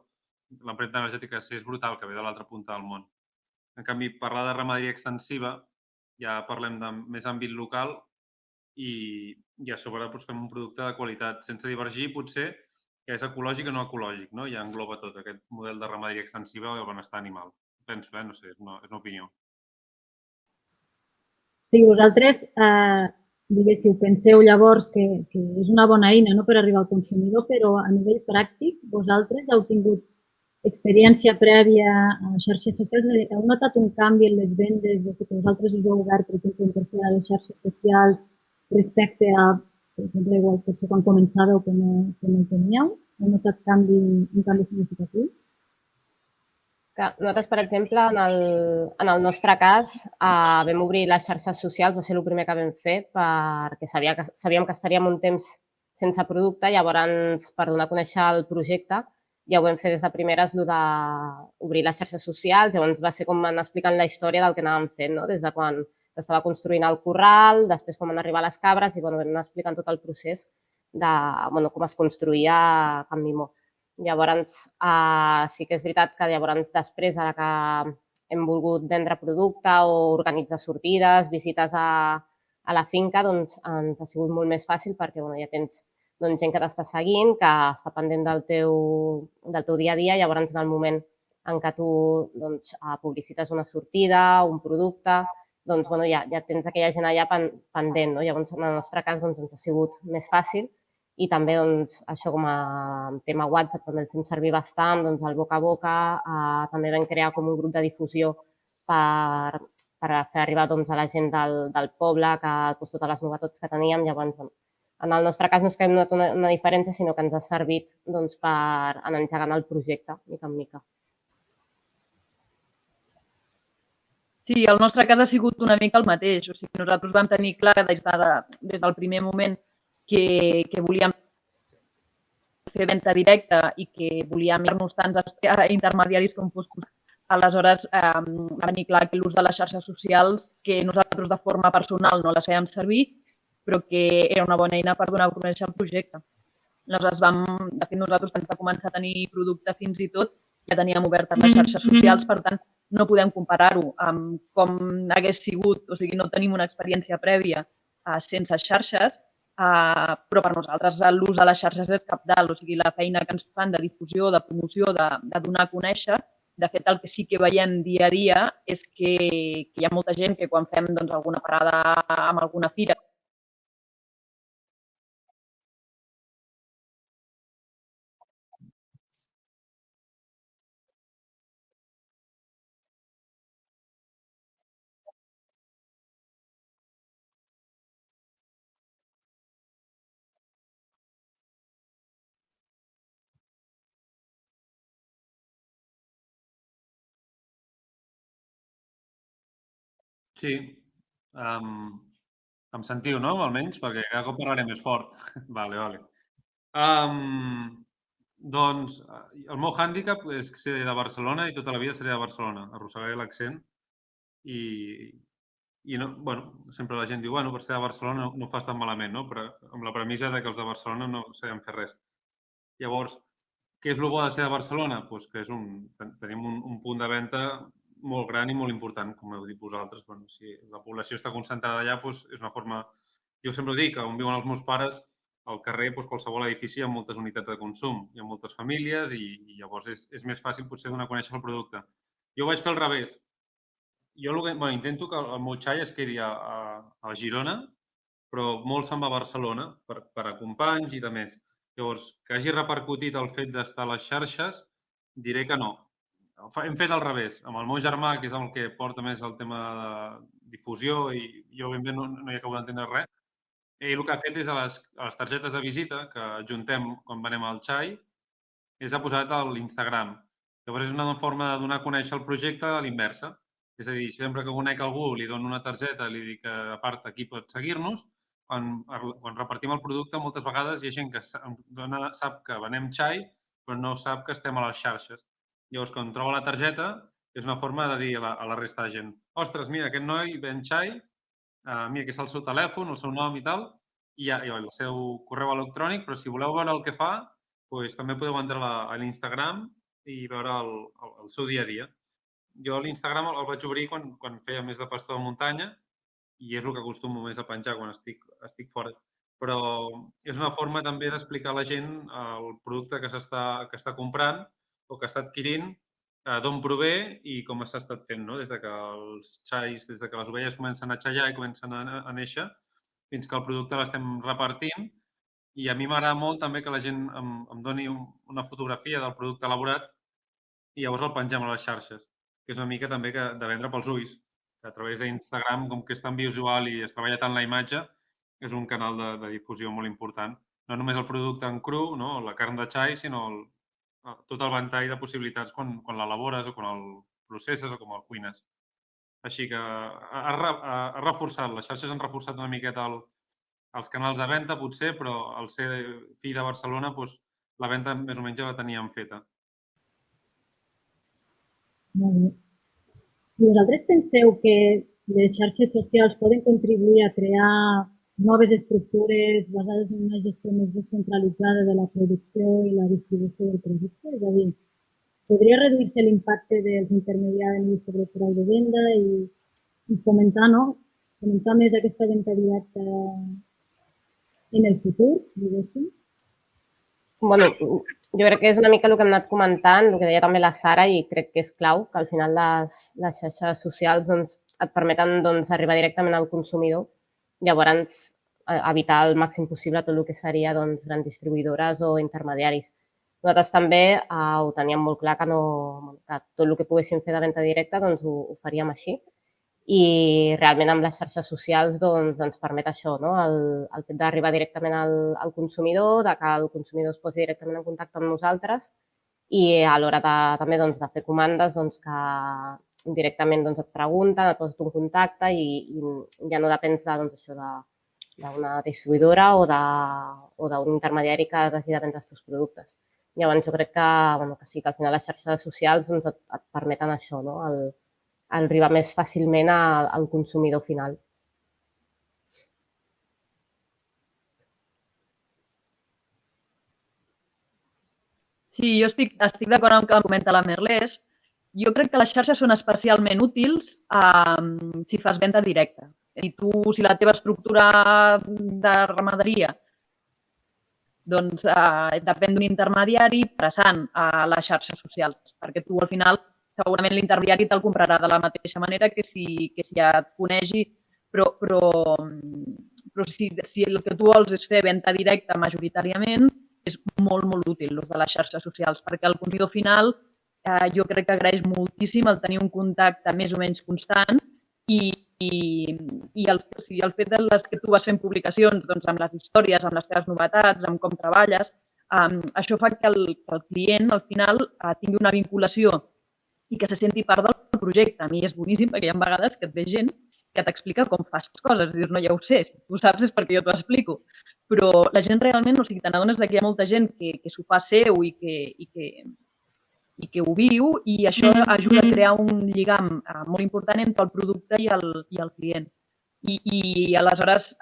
l'empremta energètica és brutal, que ve de l'altra punta del món. En canvi, parlar de ramaderia extensiva, ja parlem de més àmbit local i a sobre fem un producte de qualitat, sense divergir, potser, que és ecològic o no ecològic, ja engloba tot aquest model de ramaderia extensiva i el benestar animal. Penso, no sé, és una opinió. Sí, vosaltres, diguéssiu, penseu llavors que és una bona eina per arribar al consumidor, però a nivell pràctic, vosaltres heu tingut experiència prèvia a xarxes socials? Heu notat un canvi en les vendes des que vosaltres us heu obert, per exemple, un perfil a les xarxes socials respecte a, per exemple, igual potser quan començàveu que no el teníeu? Heu notat un canvi significatiu? Nosaltres, per exemple, en el nostre cas, vam obrir les xarxes socials, va ser el primer que vam fer, perquè sabíem que estaríem un temps sense producte, llavors per donar a conèixer el projecte ja ho vam fer des de primeres, el d'obrir les xarxes socials. Llavors va ser com anar explicant la història del que anàvem fent, no? Des de quan estava construint el corral, després com van arribar les cabres i vam anar explicant tot el procés de com es construïa Can Mimó. Llavors, sí que és veritat que llavors després, ara que hem volgut vendre producte o organitzar sortides, visites a la finca, doncs ens ha sigut molt més fàcil perquè ja tens gent que t'està seguint, que està pendent del teu dia a dia, llavors en el moment en què tu publicites una sortida, un producte, doncs ja tens aquella gent allà pendent. Llavors, en el nostre cas, ens ha sigut més fàcil i també això com a tema WhatsApp també el fem servir bastant, el boca a boca, també vam crear com un grup de difusió per fer arribar a la gent del poble totes les novetats que teníem. Llavors, en el nostre cas no és que hem notat una diferència, sinó que ens ha servit per anar engegant el projecte, mica en mica. Sí, el nostre cas ha sigut una mica el mateix. O sigui, nosaltres vam tenir clar des del primer moment que volíem fer venda directa i que volíem mirar-nos tants intermediaris com fos possible. Aleshores, va venir clar que l'ús de les xarxes socials, que nosaltres de forma personal no les fèiem servir, però que era una bona eina per donar a conèixer el projecte. Aleshores, de fet, nosaltres abans de començar a tenir producte fins i tot ja teníem obertes les xarxes socials, per tant, no podem comparar-ho amb com hagués sigut, o sigui, no tenim una experiència prèvia sense xarxes, però per nosaltres l'ús de les xarxes és cabdal, o sigui, la feina que ens fan de difusió, de promoció, de donar a conèixer. De fet, el que sí que veiem dia a dia és que hi ha molta gent que quan fem alguna parada amb alguna fira Sí. Em sentiu, no? Almenys, perquè cada cop parlaré més fort. Vale. Doncs el meu hàndicap és que ser de Barcelona i tota la vida seré de Barcelona. Arrossegaré l'accent i no, sempre la gent diu, per ser de Barcelona no ho fas tan malament, no? Però amb la premissa de que els de Barcelona no sabem fer res. Llavors, què és el bo de ser de Barcelona? Doncs que tenim un punt de venda molt gran i molt important, com heu dit vosaltres. Si la població està concentrada allà, és una forma... Jo sempre ho dic, on viuen els meus pares, al carrer, qualsevol edifici hi ha moltes unitats de consum, hi ha moltes famílies i llavors és més fàcil potser donar a conèixer el producte. Jo ho vaig fer al revés. Jo intento que el meu xai es quedi a Girona, però molt se'n va a Barcelona per a companys i de més. Llavors, que hagi repercutit el fet d'estar a les xarxes, diré que no. Hem fet al revés. Amb el meu germà, que és el que porta més el tema de difusió i jo ben bé no hi acabo d'entendre res, ell el que ha fet és a les targetes de visita que juntem quan venem al xai, ha posat a l'Instagram. Llavors és una forma de donar a conèixer el projecte a l'inversa. És a dir, sempre que conec algú, li dono una targeta, li dic que a part aquí pot seguir-nos, quan repartim el producte moltes vegades hi ha gent que sap que venem xai però no sap que estem a les xarxes. Llavors, quan troba la targeta, és una forma de dir a la resta de gent ostres, mira, aquest noi ven xai, mira, aquí està el seu telèfon, el seu nom i tal, i el seu correu electrònic, però si voleu veure el que fa, també podeu entrar a l'Instagram i veure el seu dia a dia. Jo l'Instagram el vaig obrir quan feia més de pastor de muntanya i és el que acostumo més a penjar quan estic fora. Però és una forma també d'explicar a la gent el producte que està comprant o que està adquirint, d'on prové i com s'ha estat fent, no? Des que els xais, des que les ovelles comencen a xallar i comencen a néixer, fins que el producte l'estem repartint. I a mi m'agrada molt també que la gent em doni una fotografia del producte elaborat i llavors el pengem a les xarxes, que és una mica també de vendre pels ulls. A través d'Instagram, com que és tan visual i es treballa tant la imatge, és un canal de difusió molt important. No només el producte en cru, no? La carn de xai, sinó tot el ventall de possibilitats quan l'elabores o quan el processes o com el cuines. Així que ha reforçat, les xarxes han reforçat una miqueta els canals de venda, potser, però al ser fill de Barcelona, la venda més o menys ja la teníem feta. Molt bé. I vosaltres penseu que les xarxes socials poden contribuir a crear noves estructures basades en una gestió més descentralitzada de la producció i la distribució del producte? És a dir, podria reduir-se l'impacte dels intermediaris sobre el preu de venda i fomentar, no? Fomentar més aquesta venda directa en el futur, diguéssim? Bueno, jo crec que és una mica el que hem anat comentant, el que deia també la Sara, i crec que és clau, que al final les xarxes socials doncs, et permeten doncs, arribar directament al consumidor. Llavors, evitar al màxim possible tot el que seria doncs, grans distribuïdores o intermediaris. Nosaltres també ho teníem molt clar que tot el que poguéssim fer de venda directa doncs, ho faríem així. I realment amb les xarxes socials doncs, ens permet això, no? el fet d'arribar directament al consumidor, de que el consumidor es posi directament en contacte amb nosaltres i a l'hora també doncs, de fer comandes doncs, que directament doncs, et pregunten, et poses un contacte i ja no depens d'una distribuïdora o d'un intermediari que hagi de vendre els teus productes. Llavors jo crec que sí, que al final les xarxes socials doncs, et permeten això, no? Arribar més fàcilment al consumidor final. Sí, jo estic d'acord amb el que comenta la Merlès. Jo crec que les xarxes són especialment útils si fas venda directa. I tu, si la teva estructura de ramaderia doncs depèn d'un intermediari passant a les xarxes socials, perquè tu al final segurament l'intermediari te'l comprarà de la mateixa manera que si ja et conegi, però si el que tu vols és fer venda directa majoritàriament, és molt, molt útil de les xarxes socials, perquè el consumidor final jo crec que agraeix moltíssim el tenir un contacte més o menys constant i el fet de les que tu vas fent publicacions doncs, amb les històries, amb les teves novetats, amb com treballes, això fa que el client al final tingui una vinculació i que se senti part del projecte. A mi és boníssim perquè hi ha vegades que et ve gent que t'explica com fas coses. Dius, no, ja ho sé, si tu saps és perquè jo t'ho explico. Però la gent realment, o sigui, te n'adones que hi ha molta gent que s'ho fa seu i que ho viu i això ajuda a crear un lligam molt important entre el producte i el client. I aleshores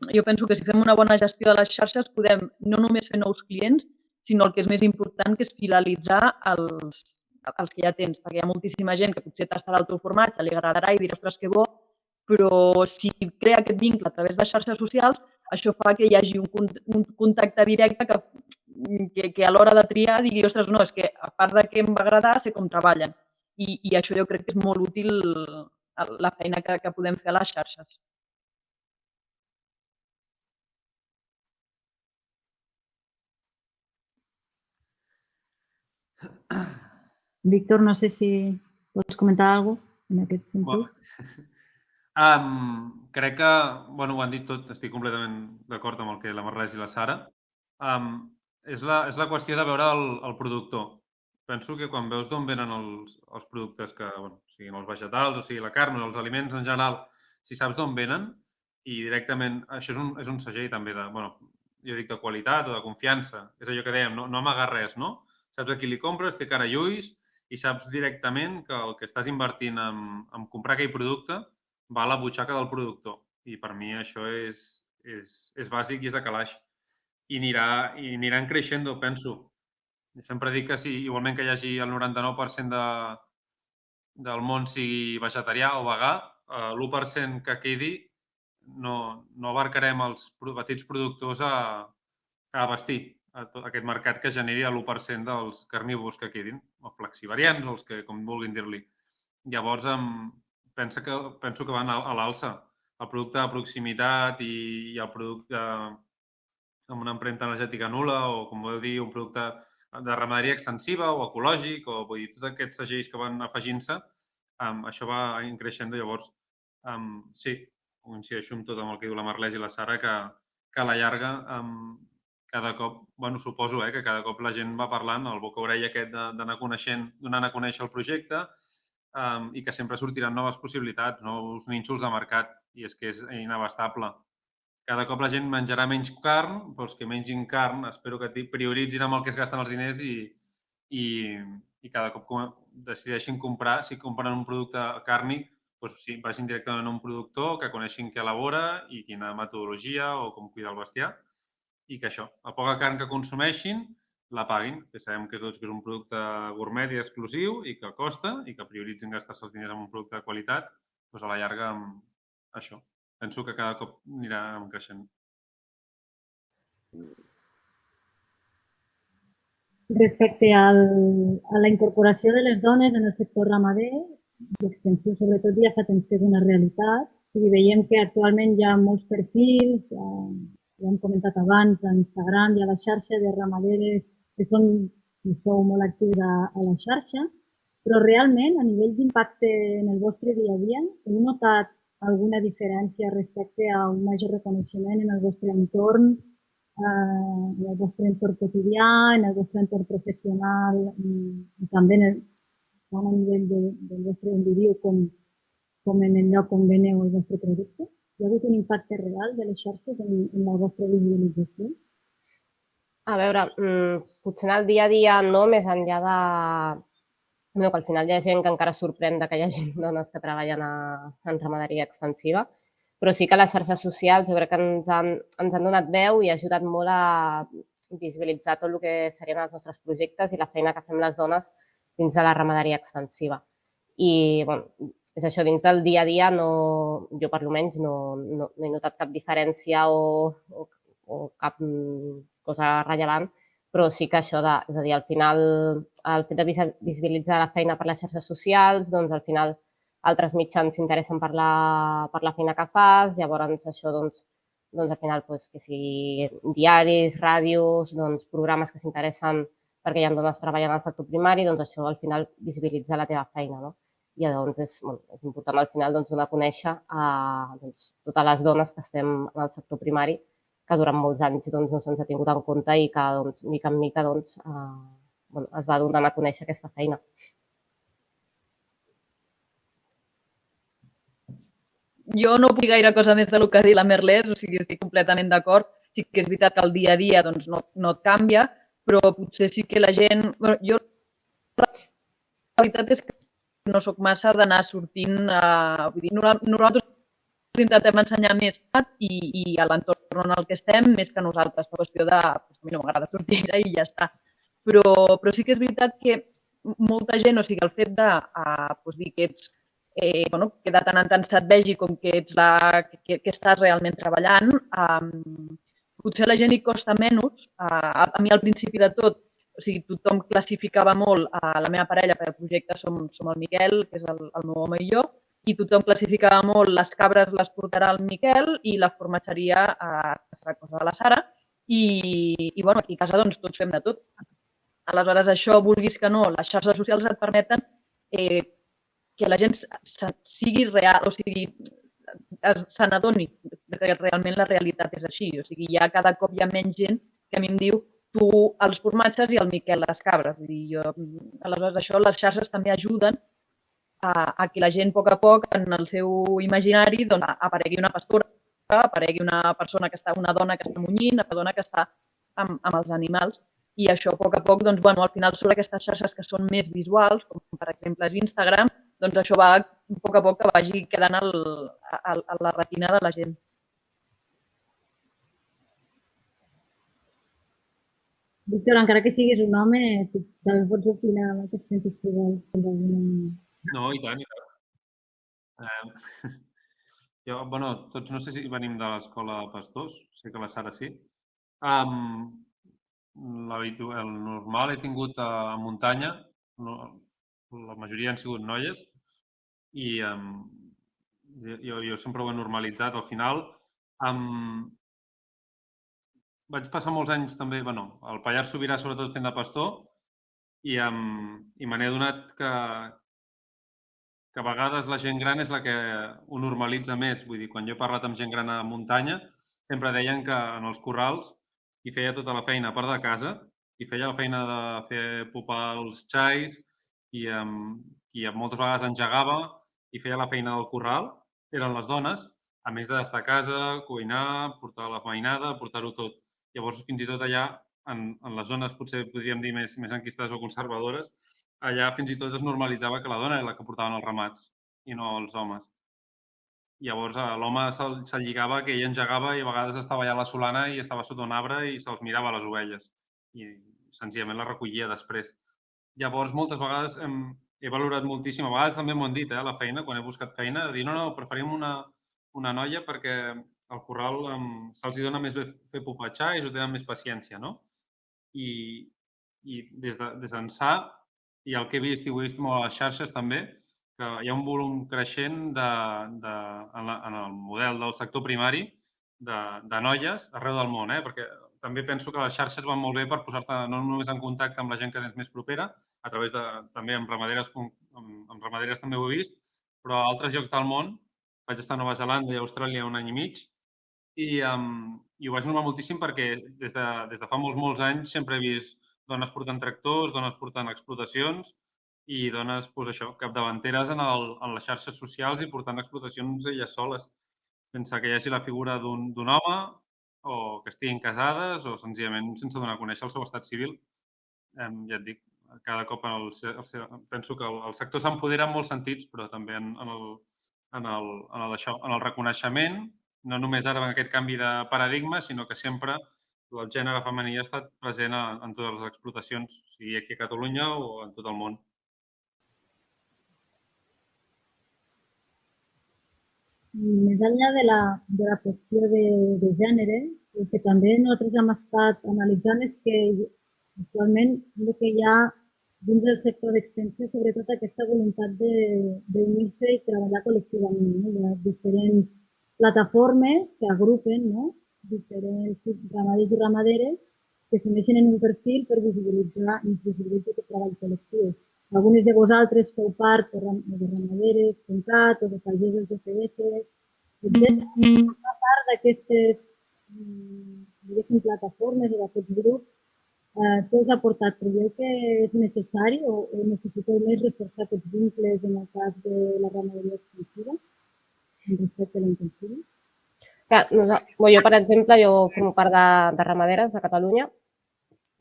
jo penso que si fem una bona gestió de les xarxes podem no només fer nous clients, sinó el que és més important, que és fidelitzar els que ja tens, perquè hi ha moltíssima gent que potser tastarà el teu formatge, li agradarà i dirà, ostres, que bo, però si crea aquest vincle a través de xarxes socials, això fa que hi hagi un contacte directe que a l'hora de triar digui, ostres, no, és que a part de que em va agradar, sé com treballen. I això jo crec que és molt útil la feina que podem fer a les xarxes. Víctor, no sé si pots comentar alguna cosa en aquest sentit. Crec que, ho han dit tot, estic completament d'acord amb el que la Merlès i la Sara. És la qüestió de veure el productor. Penso que quan veus d'on venen els productes, que siguin els vegetals, o sigui la carn o els aliments en general, si saps d'on venen i directament, això és un segell també de, jo dic de qualitat o de confiança. És allò que dèiem, no amagar res, no? Saps a qui li compres, té cara i ulls i saps directament que el que estàs invertint en comprar aquell producte va a la butxaca del productor. I per mi això és bàsic i és de calaix. I aniran creixent, penso. Sempre dic que sí, igualment que hi hagi el 99% del món sigui vegetarià o vegà, l'1% que quedi no abarcarem els petits productors a abastir aquest mercat que generi l'1% dels carnívors que quedin, o flexivarians, o els que, com vulguin dir-li. Llavors, penso que van a l'alça. El producte de proximitat i el producte amb una empremta energètica nul·la o, com voleu dir, un producte de ramaderia extensiva o ecològic o vull dir, tots aquests segells que van afegint-se, això va creixent. Llavors, sí, coincideixo amb tot amb el que diu la Merlès i la Sara, que a la llarga cada cop, suposo que cada cop la gent va parlant, el boca-orella aquest d'anar coneixent, donant a conèixer el projecte i que sempre sortiran noves possibilitats, nous nínxols de mercat, i és que és inabastable. Cada cop la gent menjarà menys carn, però els que mengin carn espero que prioritzin amb el que es gasten els diners i i cada cop decideixin comprar, si compren un producte càrnic, doncs sí, vagin directament a un productor que coneixin què elabora i quina metodologia o com cuidar el bestiar i que això, la poca carn que consumeixin, la paguin, que sabem que és un producte gourmet i exclusiu i que costa i que prioritzin gastar-se els diners en un producte de qualitat, doncs a la llarga això. Penso que cada cop anirà creixent. Respecte a la incorporació de les dones en el sector ramader, l'extensió sobretot ja fa temps que és una realitat i veiem que actualment hi ha molts perfils, ja hem comentat abans, a Instagram i a la xarxa de ramaderes que sou molt actius a la xarxa, però realment a nivell d'impacte en el vostre dia a dia, heu notat alguna diferència respecte a un major reconeixement en el vostre entorn, en el vostre entorn quotidià, en el vostre entorn professional i també a nivell del vostre on viviu com en el lloc on veneu el vostre producte? Hi ha hagut un impacte real de les xarxes en la vostra visibilització? A veure, potser en el dia a dia no, més enllà de... No, que al final hi ha gent que encara sorprèn que hi hagi dones que treballen en ramaderia extensiva, però sí que les xarxes socials jo crec que ens han donat veu i ha ajudat molt a visibilitzar tot el que serien els nostres projectes i la feina que fem les dones dins de la ramaderia extensiva. I, bueno, és això, dins del dia a dia, jo per almenys no he notat cap diferència o cap cosa rellevant, però sí que això, és a dir, al final, el fet de visibilitzar la feina per les xarxes socials, doncs al final altres mitjans s'interessen per la feina que fas, llavors això, doncs al final, que sigui diaris, ràdios, programes que s'interessen perquè hi ha dones treballant al sector primari, doncs això al final visibilitza la teva feina, no? I doncs és important al final donar a conèixer a totes les dones que estem en el sector primari, que durant molts anys no se'ns ha tingut en compte i que, mica en mica, es va donant a conèixer aquesta feina. Jo no puc dir gaire cosa més del que ha dit la Merlès, o sigui, estic completament d'acord. Sí que és veritat que el dia a dia no et canvia, però potser sí que la gent... Jo la veritat és que no soc massa d'anar sortint... Vull dir, nosaltres intentem ensenyar més i a l'entorn en el que estem més que nosaltres, per qüestió de... A mi no m'agrada sortir i ja està. Però sí que és veritat que molta gent, o sigui, el fet de dir que ets que de tant en tant se't vegi com que ets que estàs realment treballant, potser a la gent hi costa menys. A mi al principi de tot, o sigui, tothom classificava molt la meva parella per projecte, som el Miquel, que és el meu home i jo, i tothom classificava molt les cabres les portarà el Miquel i la formatgeria serà cosa de la Sara. I bueno, aquí a casa doncs tots fem de tot. Aleshores, això, vulguis que no, les xarxes socials et permeten que la gent sigui real, o sigui, se n'adoni que realment la realitat és així. O sigui, cada cop hi ha menys gent que a mi em diu tu els formatges i el Miquel les cabres. Aleshores, això, les xarxes també ajuden a que la gent, a poc, en el seu imaginari, aparegui una pastora, aparegui una persona que està, una dona que està munyint, una dona que està amb els animals. I això, a poc, al final, sobre aquestes xarxes que són més visuals, com per exemple és Instagram, doncs això va, a poc, que vagi quedant a la retina de la gent. Víctor, encara que siguis un home, també pots opinar en aquest sentit, si vols. No, i tant, i tant. Tots no sé si venim de l'escola de pastors, sé que la Sara sí. El normal he tingut a muntanya, la majoria han sigut noies i jo sempre ho he normalitzat. Al final vaig passar molts anys també, al Pallars Sobirà sobretot fent de pastor i me n'he adonat que a vegades la gent gran és la que ho normalitza més. Vull dir, quan jo he parlat amb gent gran a muntanya, sempre deien que en els corrals hi feia tota la feina a part de casa, hi feia la feina de fer popar els xais i moltes vegades engegava i feia la feina del corral, eren les dones, a més d'estar a casa, cuinar, portar la mainada, portar-ho tot. Llavors, fins i tot allà, en les zones potser podríem dir més enquistades o conservadores, allà fins i tot es normalitzava que la dona era la que portaven els ramats i no els homes. Llavors l'home se'l lligava que ell engegava i a vegades estava allà a la solana i estava sota un arbre i se'ls mirava les ovelles i senzillament les recollia després. Llavors, moltes vegades he valorat moltíssim, a vegades també m'ho han dit, a la feina, quan he buscat feina, de dir no, preferim una noia perquè al corral se'ls dona més bé fer popatxar i s'ho tenen més paciència, no? I des d'ençà, i el que he vist, i ho he vist molt a les xarxes també, que hi ha un volum creixent en el model del sector primari de noies arreu del món, perquè també penso que les xarxes van molt bé per posar-te no només en contacte amb la gent que tens més propera, a través de, també amb ramaderes també ho he vist, però a altres llocs del món, vaig estar a Nova Zelanda i a Austràlia un any i mig, i ho vaig notar moltíssim perquè des de fa molts anys sempre he vist dones portant tractors, dones portant explotacions i dones, doncs això, capdavanteres en les xarxes socials i portant explotacions elles soles, sense que hi hagi la figura d'un home o que estiguin casades o senzillament sense donar a conèixer el seu estat civil. Ja et dic, cada cop penso que el sector s'empodera en molts sentits, però també en el reconeixement, no només ara en aquest canvi de paradigma, sinó que sempre el gènere femení ha estat present en totes les explotacions, sigui aquí a Catalunya o en tot el món. Més enllà de la qüestió de gènere, el que també nosaltres hem estat analitzant és que actualment sembla que hi ha dins del sector d'extensió sobretot aquesta voluntat d'unir-se i treballar col·lectivament. Hi ha diferents plataformes que agrupen diferents ramaders i ramaderes que s'uneixen en un perfil per visibilitzar aquest treball col·lectiu. Algunes de vosaltres feu part de ramaderes.cat o de pageses de FDS, etc. Una part d'aquestes plataformes o d'aquests grups, què us ha portat? Creieu que és necessari o necessiteu més reforçar aquests vincles en el cas de la ramaderia extensiva, respecte a la intensiva? Jo, per exemple, formo part de Ramaderes de Catalunya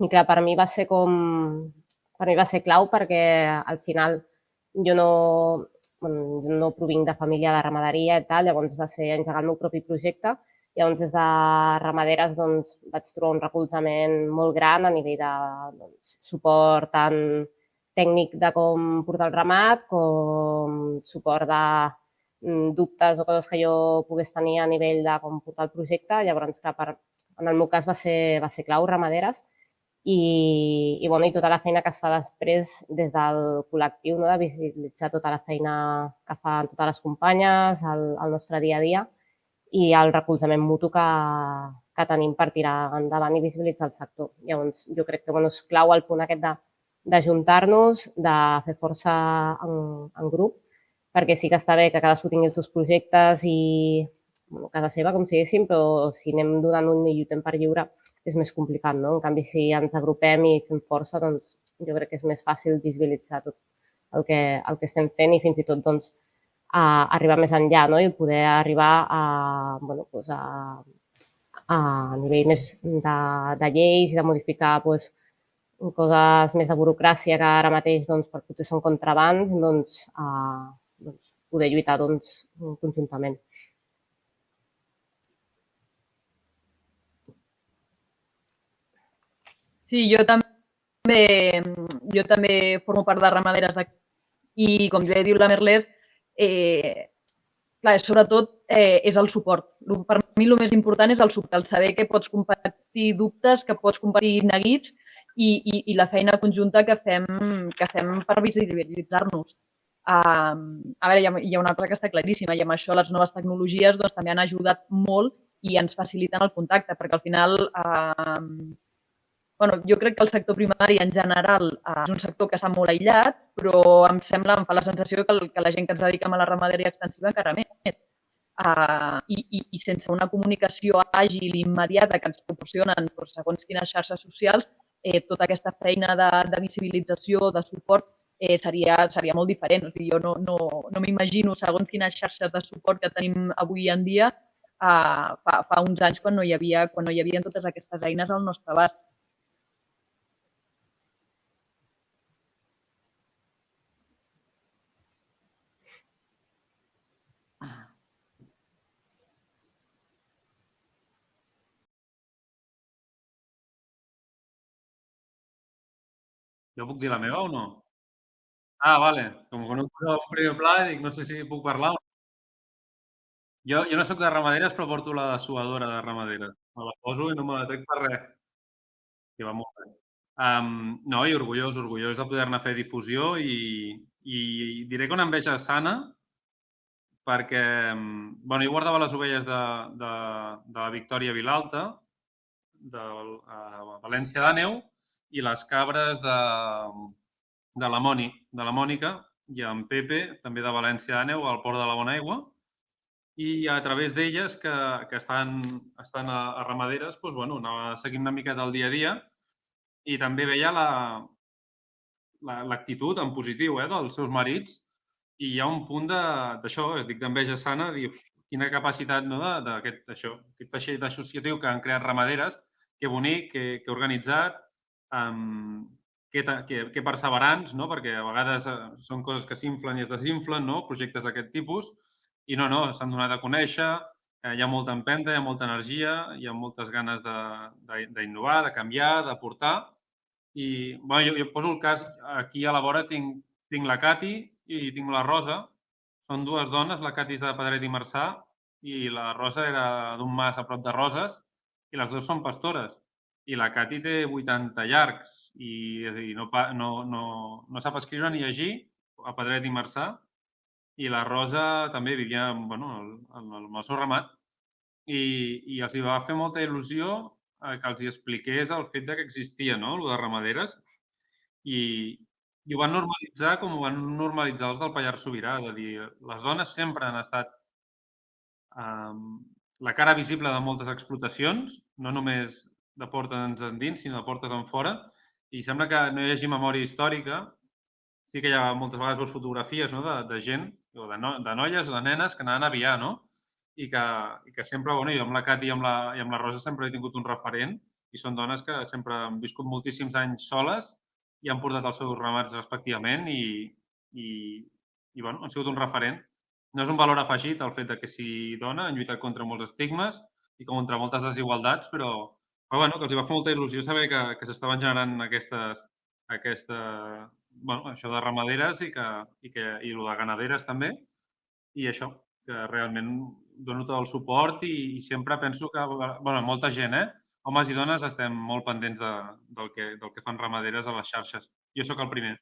i clar, per mi va ser clau perquè al final jo no provinc de família de ramaderia i tal, llavors va ser engegar el meu propi projecte. Llavors, des de Ramaderes vaig trobar un recolzament molt gran a nivell de suport tant tècnic de com portar el ramat com suport de dubtes o coses que jo pogués tenir a nivell de com portar el projecte. Llavors, clar, en el meu cas va ser clau Ramaderes i tota la feina que es fa després des del col·lectiu, de visibilitzar tota la feina que fan totes les companyes, el nostre dia a dia i el recolzament mutu que tenim per tirar endavant i visibilitzar el sector. Llavors, jo crec que és clau el punt aquest d'ajuntar-nos, de fer força en grup, perquè sí que està bé que cadascú tingui els seus projectes i casa seva, com siguéssim, però si anem donant un i lluitem per lliure és més complicat, no? En canvi, si ens agrupem i fem força, doncs jo crec que és més fàcil visibilitzar tot el que estem fent i fins i tot arribar més enllà, no? I poder arribar a nivell més de lleis i de modificar coses més de burocràcia que ara mateix potser són contrabans, poder lluitar conjuntament. Sí, jo també formo part de Ramaderes i, com ja diu la Merlès, sobretot és el suport. Per mi el més important és el suport, el saber que pots compartir dubtes, que pots compartir neguits i la feina conjunta que fem per visibilitzar-nos. A veure, hi ha una cosa que està claríssima i amb això les noves tecnologies també han ajudat molt i ens faciliten el contacte, perquè al final jo crec que el sector primari en general és un sector que està molt aïllat, però em fa la sensació que la gent que ens dediquem a la ramaderia extensiva encara més. I sense una comunicació àgil i immediata que ens proporcionen segons quines xarxes socials, tota aquesta feina de visibilització, de suport, seria molt diferent. O sigui, jo no m'imagino segons quines xarxes de suport que tenim avui en dia fa uns anys quan no hi havia totes aquestes eines al nostre abast. Jo puc dir la meva o no? Ah, vale. Com que no em posa un primer pla, dic, no sé si puc parlar o no. Jo no soc de ramaderes, però porto la dessuadora de ramaderes. Me la poso i no me la trec per res. I va molt bé. No, i orgullós de poder-ne fer difusió i diré que una enveja sana perquè, bueno, jo guardava les ovelles de la Victòria Vilalta, a València d'Àneu, i les cabres de la Mònica, i en Pepe, també de València d'Àneu, al Port de la Bona Aigua, i a través d'elles, que estan a ramaderes, doncs, bueno, anava seguint una miqueta el dia a dia i també veia l'actitud en positiu dels seus marits i hi ha un punt d'això, dic d'enveja sana, dir quina capacitat d'aquest teixit associatiu que han creat ramaderes, que bonic, que organitzat, que perseverants, no? Perquè a vegades són coses que s'inflen i es desinflen, no? Projectes d'aquest tipus, i no, s'han donat a conèixer, hi ha molta empenta, hi ha molta energia, hi ha moltes ganes d'innovar, de canviar, d'aportar, i bueno, jo poso el cas, aquí a la vora tinc la Cati i tinc la Rosa, són dues dones, la Cati és de Pedret i Marçà i la Rosa era d'un mas a prop de Roses i les dues són pastores. I la Cati té 80 llargs i no sap escriure ni llegir a Pedret i Marçà i la Rosa també vivia amb el seu ramat i els hi va fer molta il·lusió que els hi expliqués el fet que existia, no?, el de ramaderes, i ho van normalitzar com ho van normalitzar els del Pallars Sobirà, és a dir, les dones sempre han estat la cara visible de moltes explotacions, no només de portes endins, sinó de portes enfora, i sembla que no hi hagi memòria històrica. Sí que hi ha moltes vegades veus fotografies, no?, de gent, o de noies o de nenes que anaven a aviar, no?, i que sempre, bueno, jo amb la Cati i amb la Rosa sempre he tingut un referent i són dones que sempre han viscut moltíssims anys soles i han portat els seus ramats respectivament i bueno, han sigut un referent. No és un valor afegit el fet de que sigui dona, han lluitat contra molts estigmes i contra moltes desigualtats, però bueno, que els va fer molta il·lusió saber que s'estaven generant bueno, això de ramaderes i el de ganaderes també, i això, que realment dono tot el suport i sempre penso que, bueno, molta gent, homes i dones estem molt pendents del que fan ramaderes a les xarxes. Jo sóc el primer.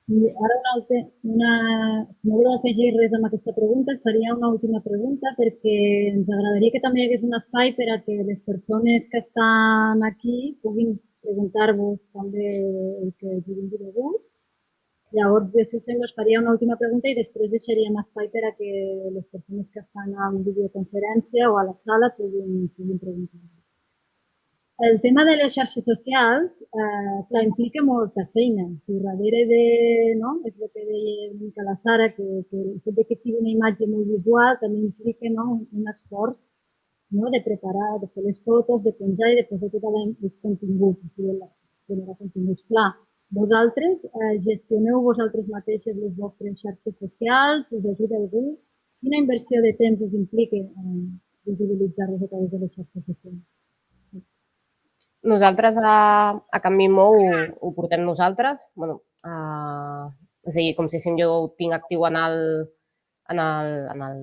I ara si no voleu afegir res amb aquesta pregunta, faria una última pregunta perquè ens agradaria que també hi hagués un espai per a que les persones que estan aquí puguin preguntar-vos també el que els vingui de gust. Llavors, si sembla, us faria una última pregunta i després deixaríem espai per a que les persones que estan en videoconferència o a la sala puguin preguntar. El tema de les xarxes socials, clar, implica molta feina. I darrere no? És el que deia una mica la Sara, que el fet que sigui una imatge molt visual també implica un esforç de preparar, de fer les fotos, de penjar i de posar tots els continguts, de generar continguts. Clar, vosaltres gestioneu vosaltres mateixes les vostres xarxes socials, us ajuda algú? Quina inversió de temps us implica visibilitzar-les a través de les xarxes socials? Nosaltres a Can Mimó ho portem nosaltres. És a dir, com si jo ho tinc actiu en el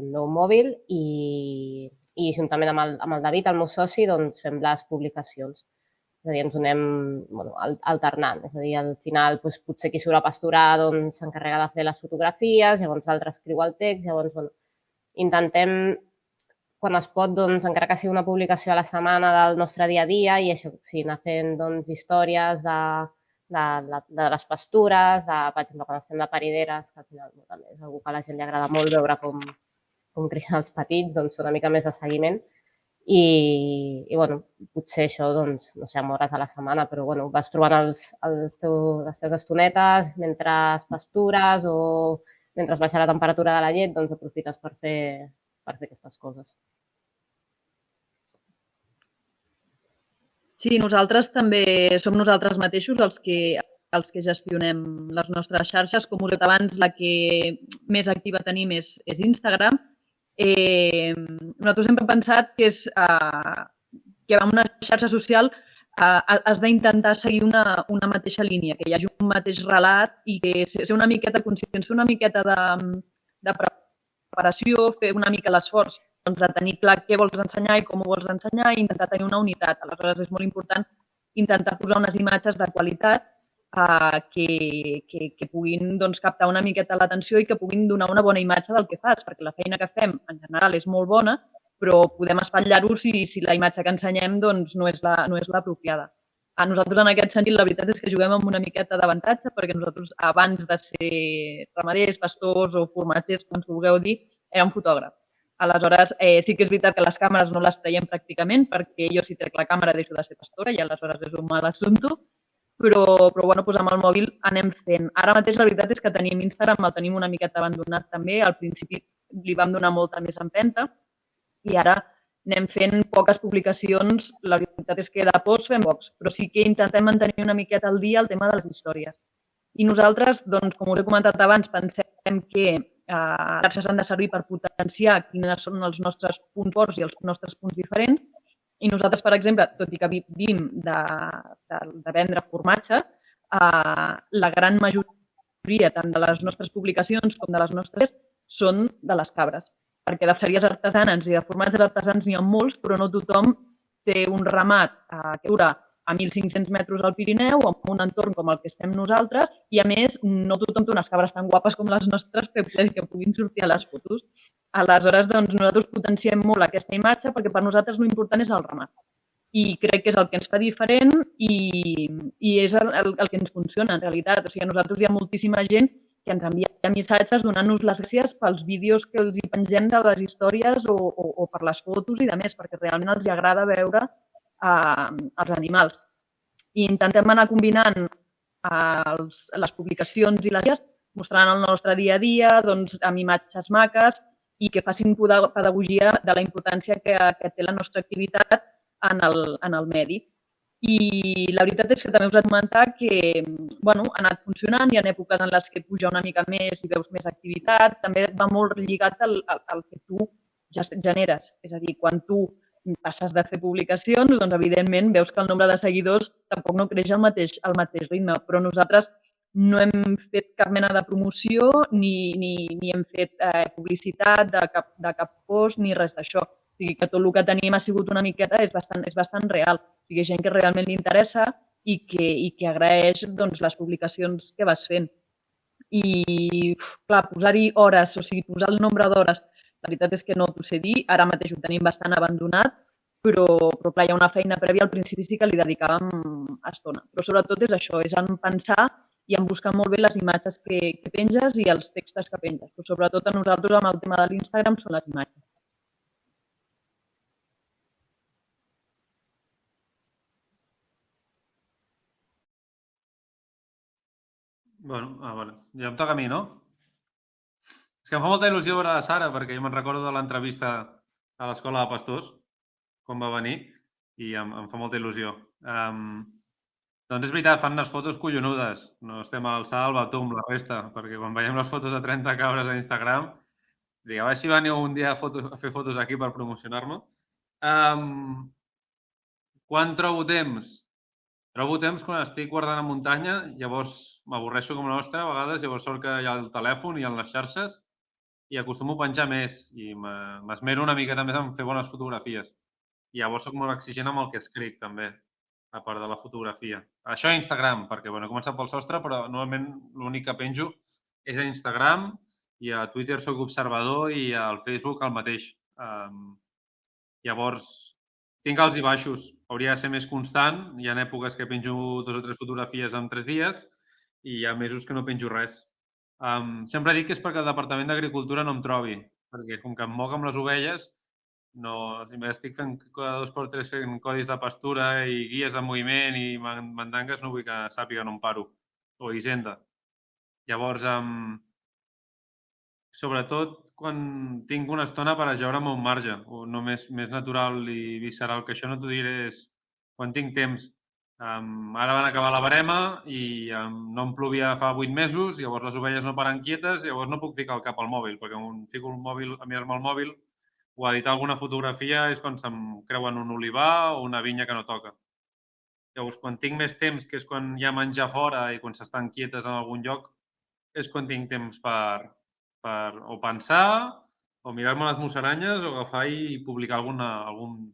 meu mòbil i juntament amb el David, el meu soci, doncs fem les publicacions. És a dir, ens ho anem alternant. És a dir, al final potser qui surt a pasturar s'encarrega de fer les fotografies, llavors l'altre escriu el text, llavors intentem, quan es pot, encara que sigui una publicació a la setmana del nostre dia a dia, i això, anar fent històries de les pastures, per exemple, quan estem de parideres, que al final també és algú que a la gent li agrada molt veure com creixen els petits, doncs una mica més de seguiment. I potser això, no sé, amb hores a la setmana, però vas trobant les teves estonetes mentre pastures o mentre baixa la temperatura de la llet, doncs aprofites per fer aquestes coses. Sí, nosaltres també som nosaltres mateixos els que gestionem les nostres xarxes. Com us he dit abans, la que més activa tenim és Instagram. Nosaltres sempre hem pensat que és que amb una xarxa social has d'intentar seguir una mateixa línia, que hi hagi un mateix relat i que ser una miqueta conscients, fer una miqueta de preparació, fer una mica l'esforç de tenir clar què vols ensenyar i com ho vols ensenyar i intentar tenir una unitat. Aleshores, és molt important intentar posar unes imatges de qualitat que puguin captar una miqueta l'atenció i que puguin donar una bona imatge del que fas, perquè la feina que fem en general és molt bona, però podem espatllar-ho si la imatge que ensenyem no és l'apropiada. A nosaltres, en aquest sentit, la veritat és que juguem amb una miqueta d'avantatge, perquè nosaltres, abans de ser ramaders, pastors o formatgers, com us vulgueu dir, érem fotògrafs. Aleshores, sí que és veritat que les càmeres no les traiem pràcticament, perquè jo si trec la càmera deixo de ser pastora i aleshores és un mal assumpte, però bueno, amb el mòbil anem fent. Ara mateix la veritat és que tenim Instagram, el tenim una miqueta abandonat també, al principi li vam donar molta més empenta i ara anem fent poques publicacions, la veritat és que de posts fem pocs, però sí que intentem mantenir una miqueta al dia el tema de les històries. I nosaltres, doncs, com us he comentat abans, pensem que les xarxes han de servir per potenciar quins són els nostres punts forts i els nostres punts diferents. I nosaltres, per exemple, tot i que vivim de vendre formatge, la gran majoria tant de les nostres publicacions com de les nostres són de les cabres. Perquè de cereries artesanes i de formatges artesans n'hi ha molts, però no tothom té un ramat que dura a 1.500 metres al Pirineu o en un entorn com el que estem nosaltres i, a més, no tothom té unes cabres tan guapes com les nostres que puguin sortir a les fotos. Aleshores, doncs, nosaltres potenciem molt aquesta imatge perquè per nosaltres l'important és el ramat. I crec que és el que ens fa diferent i és el que ens funciona, en realitat. O sigui, a nosaltres hi ha moltíssima gent que ens envia missatges donant-nos les gràcies pels vídeos que els hi pengem de les històries o per les fotos i de més, perquè realment els agrada veure els animals. I intentem anar combinant les publicacions i les guies, mostrant el nostre dia a dia amb imatges maques i que facin pedagogia de la importància que té la nostra activitat en el medi. I la veritat és que també us he de comentar que ha anat funcionant, hi ha èpoques en les que puja una mica més i veus més activitat, també va molt lligat al que tu generes, és a dir, quan tu passes de fer publicacions, doncs evidentment veus que el nombre de seguidors tampoc no creix al mateix ritme, però nosaltres no hem fet cap mena de promoció ni hem fet publicitat de cap post ni res d'això. O sigui que tot el que tenim ha sigut una miqueta, és bastant real. O sigui, gent que realment li interessa i que agraeix les publicacions que vas fent. I, clar, posar-hi hores, o sigui, posar el nombre d'hores, la veritat és que no t'ho sé dir, ara mateix ho tenim bastant abandonat, però clar, hi ha una feina prèvia, al principi sí que li dedicàvem estona. Però sobretot és això, és en pensar i en buscar molt bé les imatges que penges i els textos que penges. Però sobretot a nosaltres amb el tema de l'Instagram són les imatges. Bueno, ja em toca a mi, no? És que em fa molta il·lusió veure la Sara, perquè jo me'n recordo de l'entrevista a l'Escola de Pastors, quan va venir, i em fa molta il·lusió. Doncs és veritat, fan unes fotos collonudes. No estem a l'alçada del Batú amb la resta, perquè quan veiem les fotos de 30 cabres a Instagram, dic, a veure si veniu un dia a fer fotos aquí per promocionar-me. Quan trobo temps? Trobo temps quan estic guardant a muntanya, llavors m'avorreixo com la nostra a vegades, llavors sort que hi ha el telèfon i en les xarxes i acostumo a penjar més i m'esmero una miqueta més en fer bones fotografies. I llavors soc molt exigent amb el que escric també, a part de la fotografia. Això a Instagram, perquè he començat pel sostre, però normalment l'únic que penjo és a Instagram i a Twitter soc observador i al Facebook el mateix. Llavors, tinc alts i baixos. Hauria de ser més constant. Hi ha èpoques que penjo 2 o 3 fotografies en 3 dies i hi ha mesos que no penjo res. Sempre dic que és perquè el Departament d'Agricultura no em trobi, perquè com que em moc amb les ovelles, estic fent cada 2x3 fent codis de pastura i guies de moviment i mandangues, no vull que sàpiguen on paro, o Hisenda. Llavors, sobretot quan tinc una estona per ajeure'm a un marge, o no més natural i visceral que això no t'ho diré és quan tinc temps. Ara van acabar la verema i no em plovia fa 8 mesos, llavors les ovelles no paren quietes, llavors no puc ficar el cap al mòbil, perquè quan fico el mòbil a mirar-me el mòbil o editar alguna fotografia és quan se'm creuen un olivar o una vinya que no toca. Llavors, quan tinc més temps, que és quan hi ha menjar fora i quan s'estan quietes en algun lloc, és quan tinc temps per o pensar, o mirar-me les musaranyes, o agafar i publicar algun...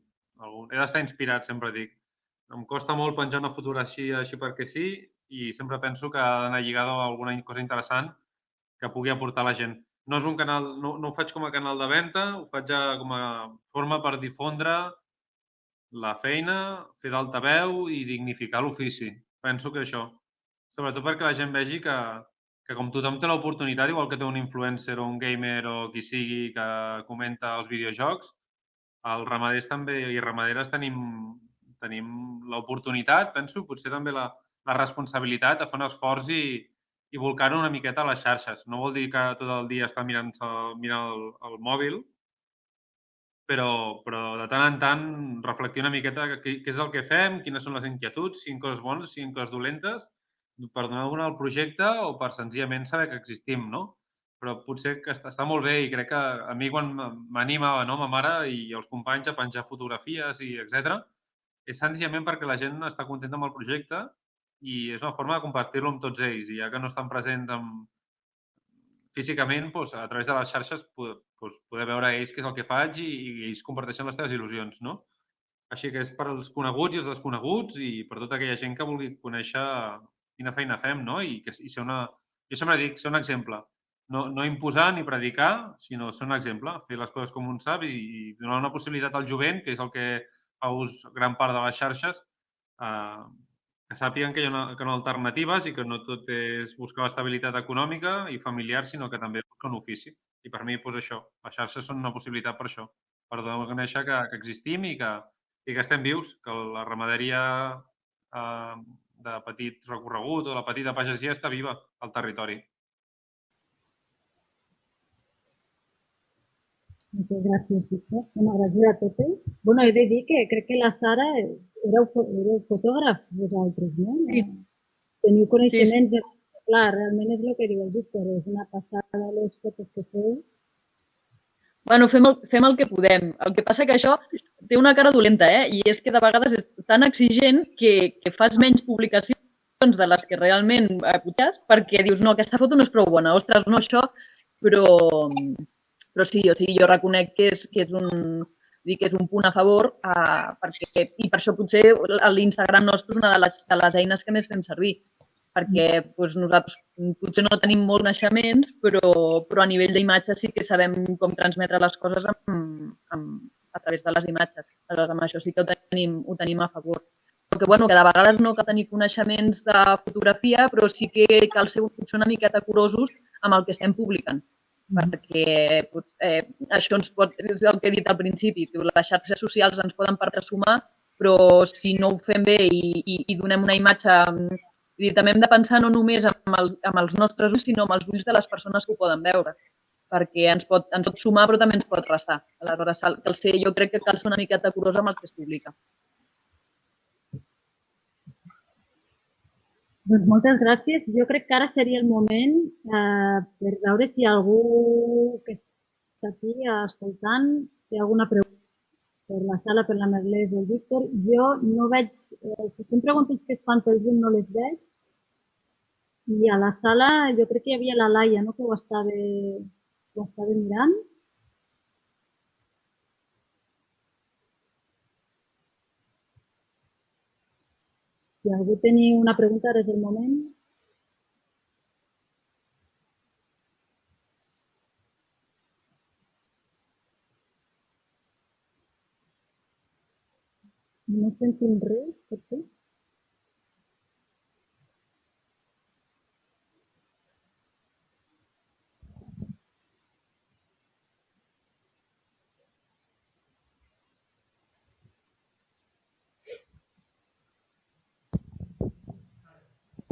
He d'estar inspirat, sempre dic. Em costa molt penjar una fotografia així perquè sí i sempre penso que ha d'anar lligada a alguna cosa interessant que pugui aportar a la gent. No és un canal, no ho faig com a canal de venda, ho faig com a forma per difondre la feina, fer d'altaveu i dignificar l'ofici. Penso que això. Sobretot perquè la gent vegi que com tothom té l'oportunitat, igual que té un influencer o un gamer o qui sigui que comenta els videojocs, els ramaders també i ramaderes tenim l'oportunitat, penso, potser també la responsabilitat de fer un esforç i volcar-ho una miqueta a les xarxes. No vol dir que tot el dia estar mirant el mòbil, però de tant en tant reflectir una miqueta què és el que fem, quines són les inquietuds, si hi ha coses bones, si hi ha coses dolentes, per donar alguna al projecte o per senzillament saber que existim, no? Però potser que està molt bé i crec que a mi quan m'anima, no, ma mare i els companys a penjar fotografies i etcètera, és senzillament perquè la gent està contenta amb el projecte i és una forma de compartir-lo amb tots ells. I ja que no estan presents físicament, doncs, a través de les xarxes poder veure ells què és el que faig i ells comparteixen les teves il·lusions, no? Així que és per als coneguts i els desconeguts i per tota aquella gent que vulgui conèixer quina feina fem, no? I ser una... Jo sempre dic, ser un exemple. No imposar ni predicar, sinó ser un exemple. Fer les coses com un sap i donar una possibilitat al jovent, que és el que fa ús gran part de les xarxes, que sàpiguen que hi ha alternatives i que no tot és buscar l'estabilitat econòmica i familiar, sinó que també buscar un ofici. I per mi, doncs això, les xarxes són una possibilitat per això, per donar a conèixer que existim i que estem vius, que la ramaderia de petit recorregut o la petita pagesia està viva al territori. Moltes gràcies, Víctor. Gràcies a totes. He de dir que crec que la Sara éreu fotògraf vosaltres, no? Sí. Teniu coneixements de... Clar, realment és el que diu el Víctor, és una passada les fotos que feu. Bueno, fem el que podem. El que passa que això té una cara dolenta, i és que de vegades és tan exigent que fas menys publicacions de les que realment puges perquè dius, no, aquesta foto no és prou bona, ostres, no, això, però sí, o sigui, jo reconec que és un punt a favor i per això potser l'Instagram nostre és una de les eines que més fem servir, perquè nosaltres potser no tenim molts naixements, però a nivell d'imatge sí que sabem com transmetre les coses a través de les imatges. Aleshores, amb això sí que ho tenim a favor. Però que de vegades no cal tenir coneixements de fotografia, però sí que cal ser potser una miqueta curosos amb el que estem publicant. Perquè això és el que he dit al principi, les xarxes socials ens poden permetre sumar, però si no ho fem bé i donem una imatge... També hem de pensar no només amb els nostres ulls, sinó amb els ulls de les persones que ho poden veure, perquè ens pot sumar però també ens pot restar. Aleshores, jo crec que cal ser una miqueta curosa amb el que es publica. Doncs moltes gràcies. Jo crec que ara seria el moment per veure si algú que està aquí escoltant té alguna pregunta per la Sala, per la Merlès o el Víctor. Jo no veig... Si fem preguntes que es fan pel Zoom no les veig. I a la Sala jo crec que hi havia la Laia, no?, que ho estava mirant. Si algú tenia una pregunta, ara és el moment. No sentim res, potser?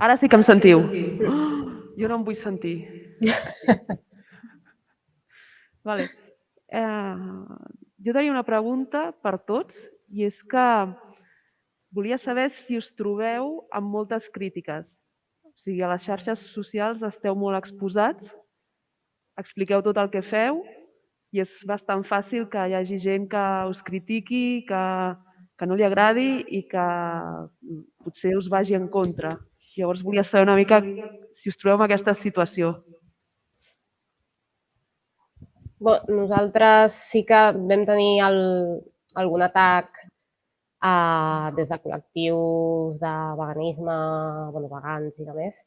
Ara sí que em sentiu. Jo no em vull sentir. Vale. Jo tenia una pregunta per tots i és que volia saber si us trobeu amb moltes crítiques. O sigui, a les xarxes socials esteu molt exposats, expliqueu tot el que feu i és bastant fàcil que hi hagi gent que us critiqui, que no li agradi i que potser us vagi en contra. Llavors volia saber una mica si us trobeu en aquesta situació. Nosaltres sí que vam tenir algun atac des de col·lectius de veganisme, vegans i de més.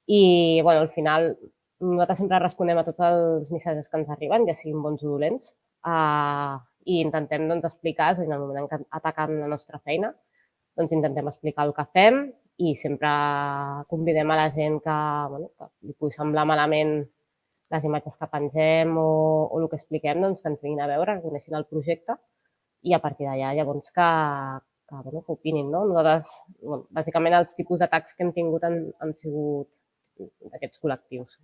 I al final nosaltres sempre responem a tots els missatges que ens arriben, ja siguin bons o dolents, i intentem explicar, en el moment en què ataquen la nostra feina, intentem explicar el que fem i sempre convidem a la gent que li pugui semblar malament les imatges que pengem o el que expliquem, que ens vinguin a veure, que coneixin el projecte i a partir d'allà llavors que opinin. Nosaltres, bàsicament, els tipus d'atacs que hem tingut han sigut d'aquests col·lectius.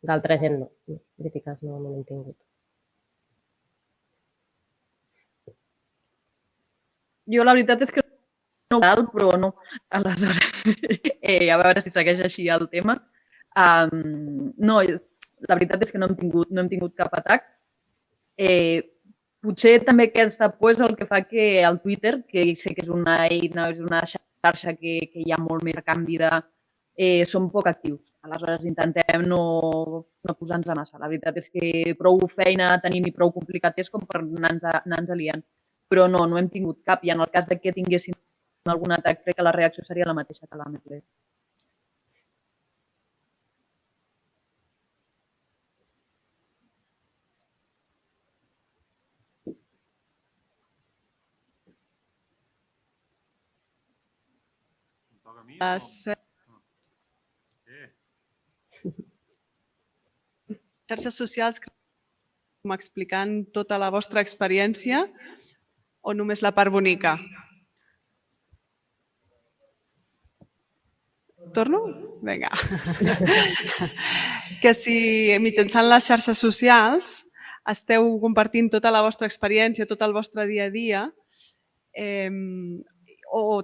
D'altra gent no, crítiques no n'hem tingut. Jo la veritat és que no cal, però no. Aleshores, a veure si segueix així el tema. No, la veritat és que no hem tingut cap atac. Potser també aquesta por és el que fa que el Twitter, que sé que és una eina, és una xarxa que hi ha molt més a canvi de... som poc actius. Aleshores intentem no posar-nos massa. La veritat és que prou feina tenim i prou complicat és com per anar-nos liant. Però no hem tingut cap. I en el cas que tinguéssim algun atac, crec que la reacció seria la mateixa que l'Ametles. Xarxes socials, com explicant tota la vostra experiència o només la part bonica? Torno? Vinga. Que si mitjançant les xarxes socials esteu compartint tota la vostra experiència, tot el vostre dia a dia, o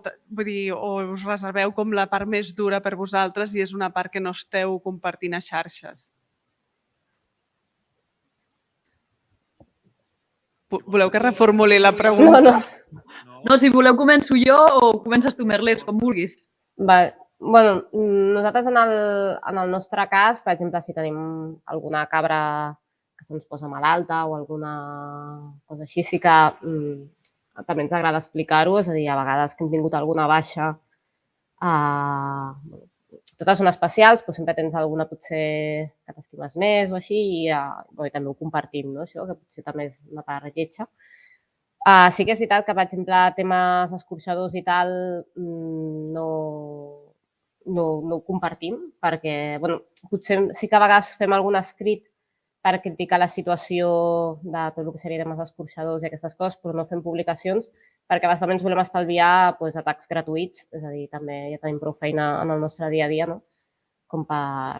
us reserveu com la part més dura per vosaltres i és una part que no esteu compartint a xarxes? Voleu que reformuli la pregunta? No, si voleu començo jo o comences tu, Merlès, com vulguis. Nosaltres en el nostre cas, per exemple, si tenim alguna cabra que se'ns posa malalta o alguna cosa així, sí que també ens agrada explicar-ho, és a dir, a vegades que hem tingut alguna baixa, totes són especials, però sempre tens alguna potser que t'estimes més o així i també ho compartim, això, que potser també és una part lletja. Sí que és veritat que, per exemple, temes escorxadors i tal no ho compartim perquè potser sí que a vegades fem algun escrit per criticar la situació de tot el que seria temes escorxadors i aquestes coses, però no fem publicacions perquè bàsicament ens volem estalviar atacs gratuïts, és a dir, també ja tenim prou feina en el nostre dia a dia, com per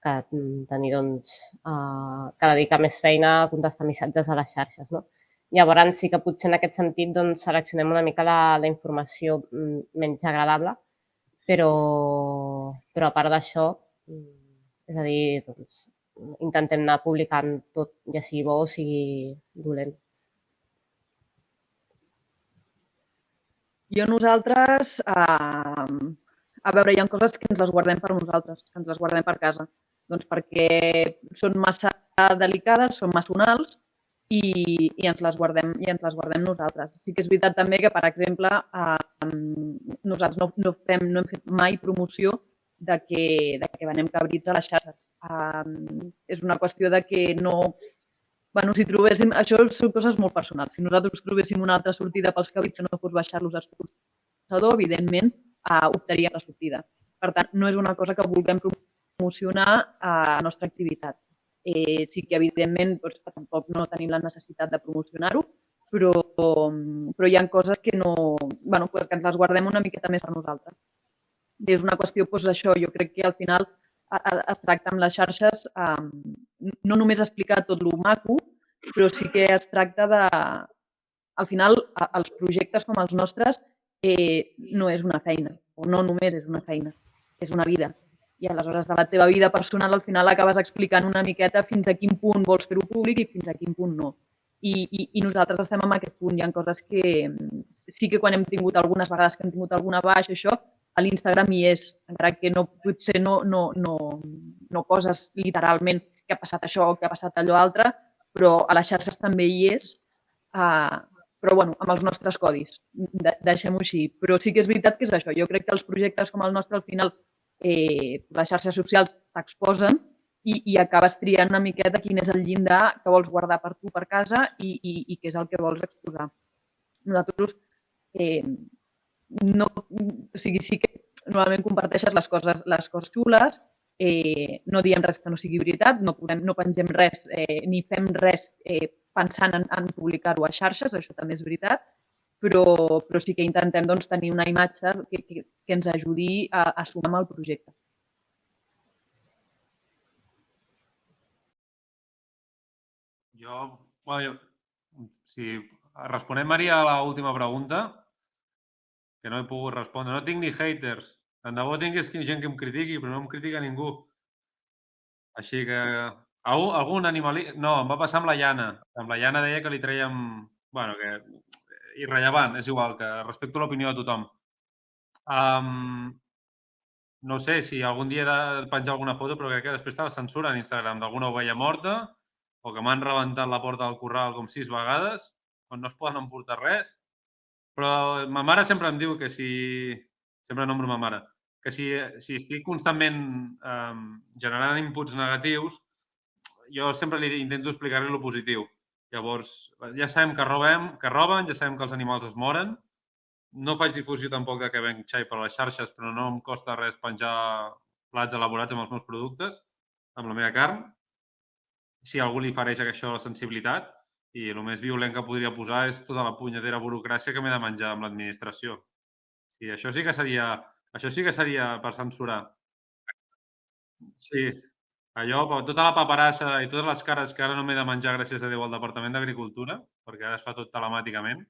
tenir, que dedicar més feina a contestar missatges a les xarxes. Llavors sí que potser en aquest sentit seleccionem una mica la informació menys agradable, però a part d'això, és a dir, intentem anar publicant tot, ja sigui bo o sigui dolent. Nosaltres, a veure, hi ha coses que ens les guardem per nosaltres, que ens les guardem per casa, doncs perquè són massa delicades, són masonals i ens les guardem nosaltres. Sí que és veritat també que, per exemple, nosaltres no hem fet mai promoció de que venem cabrits a les xarxes. És una qüestió de que no... si trobéssim... Això són coses molt personals. Si nosaltres trobéssim una altra sortida pels cabrits que no fos baixar-los a escorxador, evidentment optaríem la sortida. Per tant, no és una cosa que vulguem promocionar a la nostra activitat. Sí que, evidentment, tampoc no tenim la necessitat de promocionar-ho, però hi ha coses que que ens les guardem una miqueta més per nosaltres. És una qüestió, això, jo crec que al final es tracta amb les xarxes no només explicar tot el maco, però sí que es tracta de... Al final, els projectes com els nostres no és una feina, o no només és una feina, és una vida. I aleshores de la teva vida personal al final acabes explicant una miqueta fins a quin punt vols fer-ho públic i fins a quin punt no. I nosaltres estem en aquest punt. Hi ha coses que sí que quan hem tingut algunes vegades que hem tingut alguna baixa, això, a l'Instagram hi és, encara que potser no poses literalment que ha passat això o que ha passat allò altre, però a les xarxes també hi és, però bueno, amb els nostres codis, deixem-ho així. Però sí que és veritat que és això. Jo crec que els projectes com el nostre al final les xarxes socials t'exposen i acabes triant una miqueta quin és el llindar que vols guardar per tu per casa i què és el que vols exposar. Nosaltres sí que normalment comparteixes les coses xules, no diem res que no sigui veritat, no pengem res ni fem res pensant en publicar-ho a xarxes, això també és veritat, però sí que intentem tenir una imatge que ens ajudi a sumar amb el projecte. Si responem, Maria, a l'última pregunta, que no he pogut respondre. No tinc ni haters. Tant de bo tingués gent que em critiqui, però no em critica ningú. Així que... Algun animalista... No, em va passar amb la Llana. Amb la Llana deia que li trèiem... Bueno, que... Irrellevant, és igual, que respecto l'opinió de tothom. No sé si algun dia he de penjar alguna foto, però crec que després te la censuren a Instagram d'alguna ovella morta o que m'han rebentat la porta del corral com 6 vegades, on no es poden emportar res. Però ma mare sempre em diu que si... Sempre nombro ma mare. Que si estic constantment generant inputs negatius, jo sempre li intento explicar-li el positiu. Llavors, ja sabem que roben, ja sabem que els animals es moren. No faig difusió tampoc de que venc xai per les xarxes, però no em costa res penjar plats elaborats amb els meus productes, amb la meva carn. Si a algú li fareix això la sensibilitat, i el més violent que podria posar és tota la punyetera burocràcia que m'he de menjar amb l'administració. I això sí que seria per censurar. Sí, allò, tota la paperassa i totes les cares que ara no m'he de menjar, gràcies a Déu, al Departament d'Agricultura, perquè ara es fa tot telemàticament,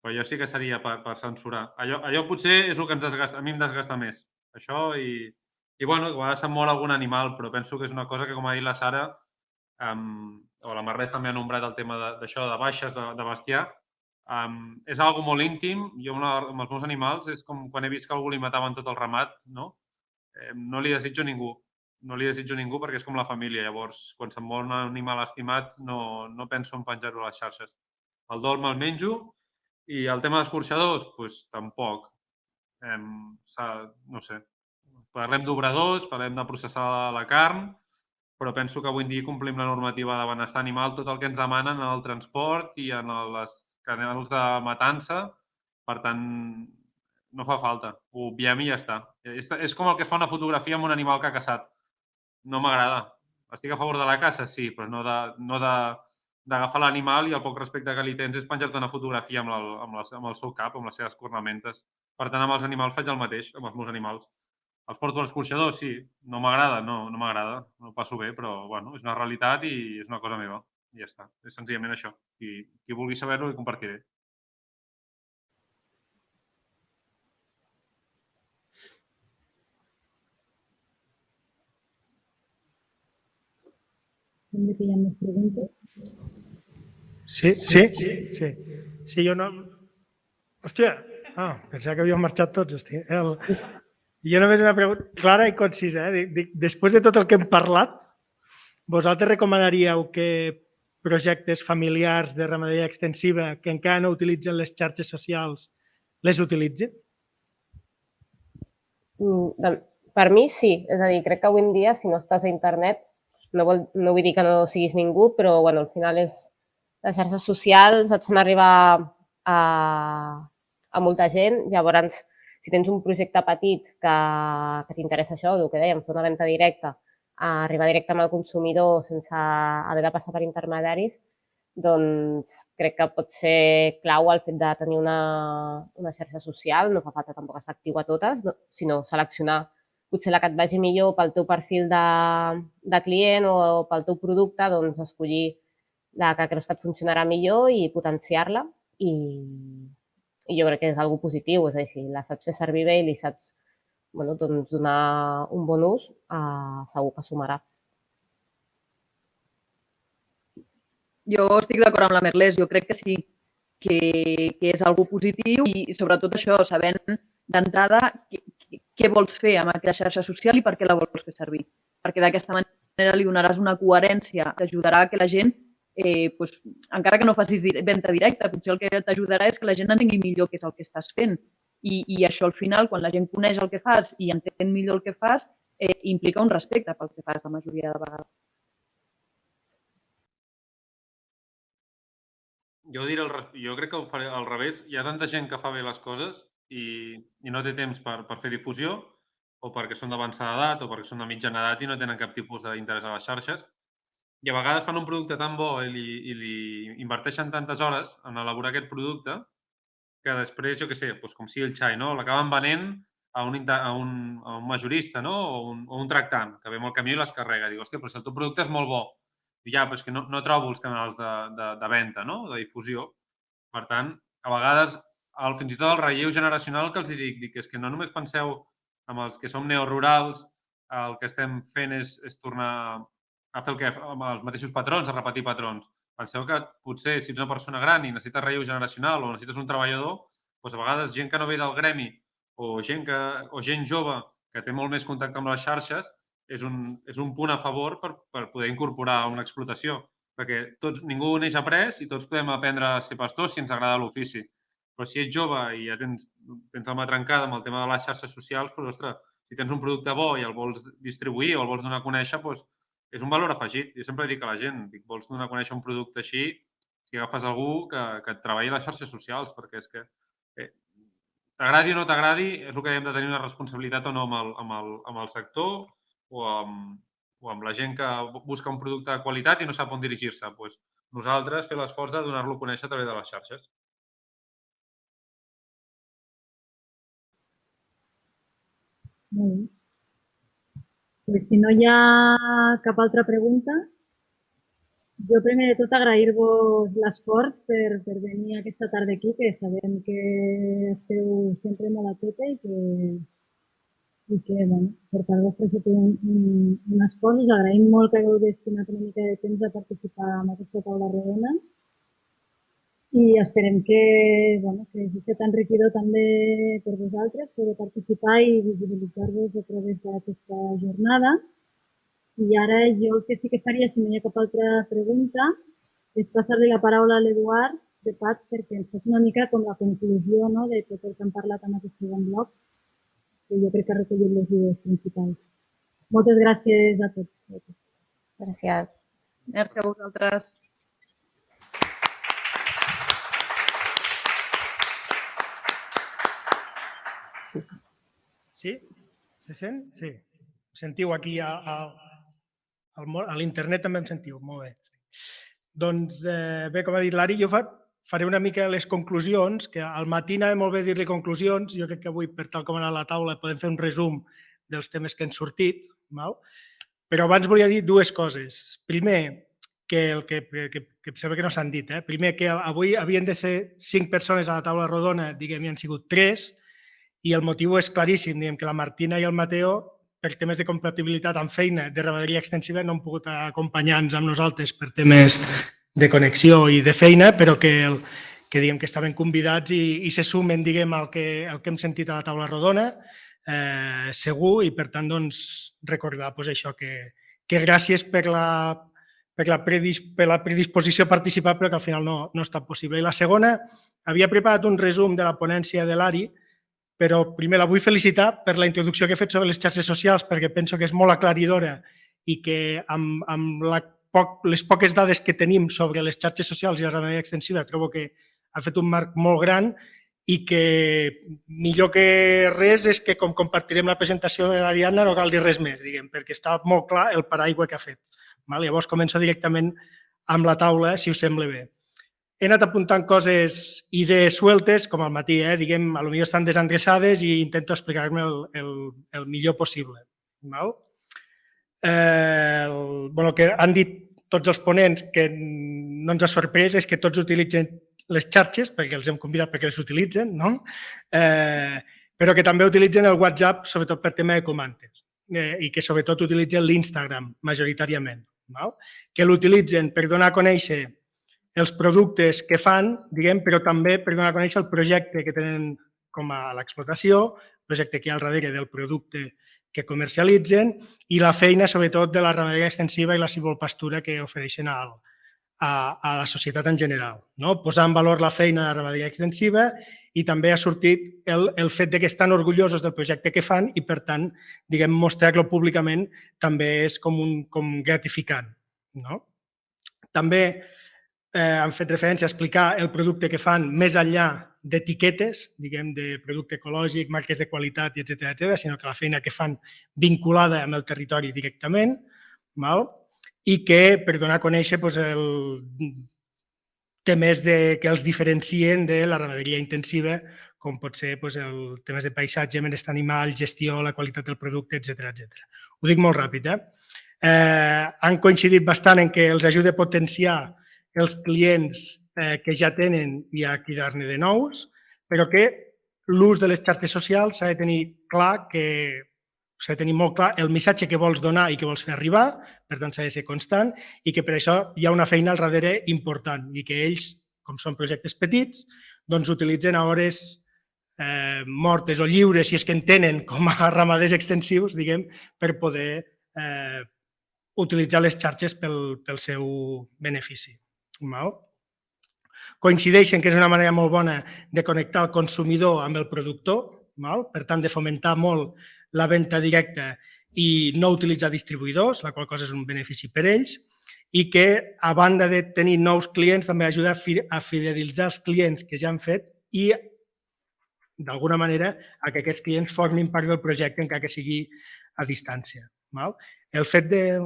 però allò sí que seria per censurar. Allò potser és el que ens desgasta, a mi em desgasta més. Això i bueno, a vegades se'm mor algun animal, però penso que és una cosa que, com ha dit la Sara, o la Marlès també ha nombrat el tema d'això, de baixes, de bestiar, és algo molt íntim. Jo amb els meus animals és com quan he vist que algú li mataven tot el ramat, no? No li desitjo a ningú. No li desitjo a ningú perquè és com la família. Llavors, quan se'm mor un animal estimat, no penso en penjar-ho a les xarxes. El dol me'l menjo i el tema d'escorxadors, doncs tampoc. No sé. Parlem d'obradors, parlem de processar la carn, però penso que avui en dia complim la normativa de benestar animal, tot el que ens demanen en el transport i en els canals de matança. Per tant, no fa falta. Ho obviem i ja està. És com el que es fa una fotografia amb un animal que ha caçat. No m'agrada. Estic a favor de la caça, sí, però no d'agafar l'animal i el poc respecte que li tens és penjar-te una fotografia amb el seu cap, amb les seves cornamentes. Per tant, amb els animals faig el mateix, amb els meus animals. Els porto a l'escorxador, sí. No m'agrada, no m'agrada. No ho passo bé, però bueno, és una realitat i és una cosa meva. I ja està. És senzillament això. I qui vulgui saber-ho, li compartiré. Sembla que hi ha més preguntes. Sí, jo no... Hòstia, pensava que havíem marxat tots, hòstia. Jo només una pregunta clara i concisa. Després de tot el que hem parlat, vosaltres recomanaríeu que projectes familiars de ramaderia extensiva que encara no utilitzen les xarxes socials les utilitzin? Per mi sí. És a dir, crec que avui en dia, si no estàs a internet, no vull dir que no siguis ningú, però al final les xarxes socials et fan arribar a molta gent. Llavors, si tens un projecte petit que t'interessa això, el que dèiem, fer una venda directa, arribar directe amb el consumidor sense haver de passar per intermediaris, doncs crec que pot ser clau el fet de tenir una xarxa social. No fa falta tampoc estar actiu a totes, sinó seleccionar potser la que et vagi millor pel teu perfil de client o pel teu producte, doncs escollir la que creus que et funcionarà millor i potenciar-la. I jo crec que és algo positiu, és a dir, si la saps fer servir bé i li saps doncs donar un bon ús, segur que sumarà. Jo estic d'acord amb la Merlès, jo crec que sí, que és algo positiu i sobretot això, sabent d'entrada què vols fer amb aquella xarxa social i per què la vols fer servir. Perquè d'aquesta manera li donaràs una coherència que ajudarà a que la gent, encara que no facis venda directa, potser el que t'ajudarà és que la gent entengui millor què és el que estàs fent. I això al final, quan la gent coneix el que fas i entén millor el que fas, implica un respecte pel que fas la majoria de vegades. Jo crec que ho faré al revés. Hi ha tanta gent que fa bé les coses i no té temps per fer difusió o perquè són d'avançada edat o perquè són de mitjana edat i no tenen cap tipus d'interès a les xarxes. I a vegades fan un producte tan bo i li inverteixen tantes hores en elaborar aquest producte que després, jo què sé, com sigui el xai, no? L'acaben venent a un majorista, no? O un tractant que ve amb el camió i les carrega. Dic, hòstia, però si el teu producte és molt bo. I ja, però és que no trobo els canals de venda, no? De difusió. Per tant, a vegades, fins i tot el relleu generacional que els dic és que no només penseu amb els que som neorurals, el que estem fent és tornar a fer amb els mateixos patrons, a repetir patrons. Penseu que potser si ets una persona gran i necessites relleu generacional o necessites un treballador, doncs a vegades gent que no ve del gremi o gent jove que té molt més contacte amb les xarxes és un punt a favor per poder incorporar una explotació. Perquè ningú neix après i tots podem aprendre a ser pastors si ens agrada l'ofici. Però si ets jove i ja tens la mà trencada amb el tema de les xarxes socials, doncs, ostres, si tens un producte bo i el vols distribuir o el vols donar a conèixer, doncs és un valor afegit. Jo sempre dic a la gent, vols donar a conèixer un producte així, si agafes algú que et treballi a les xarxes socials, perquè és que t'agradi o no t'agradi, és el que hem de tenir una responsabilitat o no amb el sector o amb la gent que busca un producte de qualitat i no sap on dirigir-se. Doncs nosaltres fer l'esforç de donar-lo a conèixer a través de les xarxes. Molt bé. Pues si no hi ha cap altra pregunta, jo primer de tot agrair-vos l'esforç per venir aquesta tarda aquí, que sabem que esteu sempre molt a tope i que per part vostra s'ha fet un esforç. Us agraïm molt que hagueu destinat una mica de temps a participar en aquesta taula rodona i esperem que hagi estat enriquidor també per vosaltres, poder participar i visibilitzar-vos a través d'aquesta jornada. I ara jo el que sí que faria, si no hi ha cap altra pregunta, és passar-li la paraula a l'Eduard de PAT perquè ens faci una mica com la conclusió de tot el que hem parlat en aquest segon bloc, que jo crec que ha recollit les idees principals. Moltes gràcies a tots. Gràcies. Merci a vosaltres. Sí? Se sent? Sí. Sentiu aquí a l'internet també em sentiu, molt bé. Doncs bé, com ha dit l'Ari, jo faré una mica les conclusions, que al matí anava molt bé dir-li conclusions, jo crec que avui, per tal com ha anat la taula, podem fer un resum dels temes que han sortit, però abans volia dir dues coses. Primer, que sembla que no s'han dit, primer que avui havien de ser 5 persones a la taula rodona, diguem, hi han sigut 3, i el motiu és claríssim, diguem que la Martina i el Mateo, per temes de compatibilitat amb feina de ramaderia extensiva, no han pogut acompanyar-nos amb nosaltres per temes de connexió i de feina, però que diguem que estaven convidats i se sumen, diguem, al que hem sentit a la taula rodona, segur, i per tant, doncs, recordar això, que gràcies per la predisposició a participar, però que al final no ha estat possible. I la segona, havia preparat un resum de la ponència de l'Ari, però primer la vull felicitar per la introducció que he fet sobre les xarxes socials, perquè penso que és molt aclaridora i que amb les poques dades que tenim sobre les xarxes socials i la ramaderia extensiva trobo que ha fet un marc molt gran i que millor que res és que com compartirem la presentació de l'Ariadna no cal dir res més, diguem, perquè està molt clar el paraigua que ha fet. Llavors començo directament amb la taula, si us sembla bé. He anat apuntant coses, idees sueltes, com al matí, diguem, potser estan desendreçades i intento explicar-me el millor possible. El que han dit tots els ponents que no ens ha sorprès és que tots utilitzen les xarxes, perquè els hem convidat perquè les utilitzen, no? però que també utilitzen el WhatsApp sobretot per tema de comandes i que sobretot utilitzen l'Instagram majoritàriament, que l'utilitzen per donar a conèixer els productes que fan, diguem, però també per donar a conèixer el projecte que tenen com a l'explotació, el projecte que hi ha al darrere del producte que comercialitzen i la feina, sobretot, de la ramaderia extensiva i la silvopastura que ofereixen a la societat en general. Posar en valor la feina de la ramaderia extensiva i també ha sortit el fet que estan orgullosos del projecte que fan i, per tant, diguem, mostrar-lo públicament també és com gratificant. També han fet referència a explicar el producte que fan més enllà d'etiquetes, diguem, de producte ecològic, marques de qualitat, etc., sinó que la feina que fan vinculada amb el territori directament, i que, per donar a conèixer, temes que els diferencien de la ramaderia intensiva, com pot ser temes de paisatge, benestar animal, gestió, la qualitat del producte, etc. Ho dic molt ràpid. Han coincidit bastant en què els ajuda a potenciar els clients que ja tenen i a cridar-ne de nous, però que l'ús de les xarxes socials s'ha de tenir clar s'ha de tenir molt clar el missatge que vols donar i que vols fer arribar, per tant s'ha de ser constant i que per això hi ha una feina al darrere important i que ells, com són projectes petits, doncs utilitzen a hores mortes o lliures, si és que en tenen com a ramaders extensius, diguem, per poder utilitzar les xarxes pel seu benefici. Coincideixen que és una manera molt bona de connectar el consumidor amb el productor, per tant, de fomentar molt la venda directa i no utilitzar distribuïdors, la qual cosa és un benefici per ells, i que, a banda de tenir nous clients, també ajuda a fidelitzar els clients que ja han fet i, d'alguna manera, a que aquests clients formin part del projecte, encara que sigui a distància. El fet de...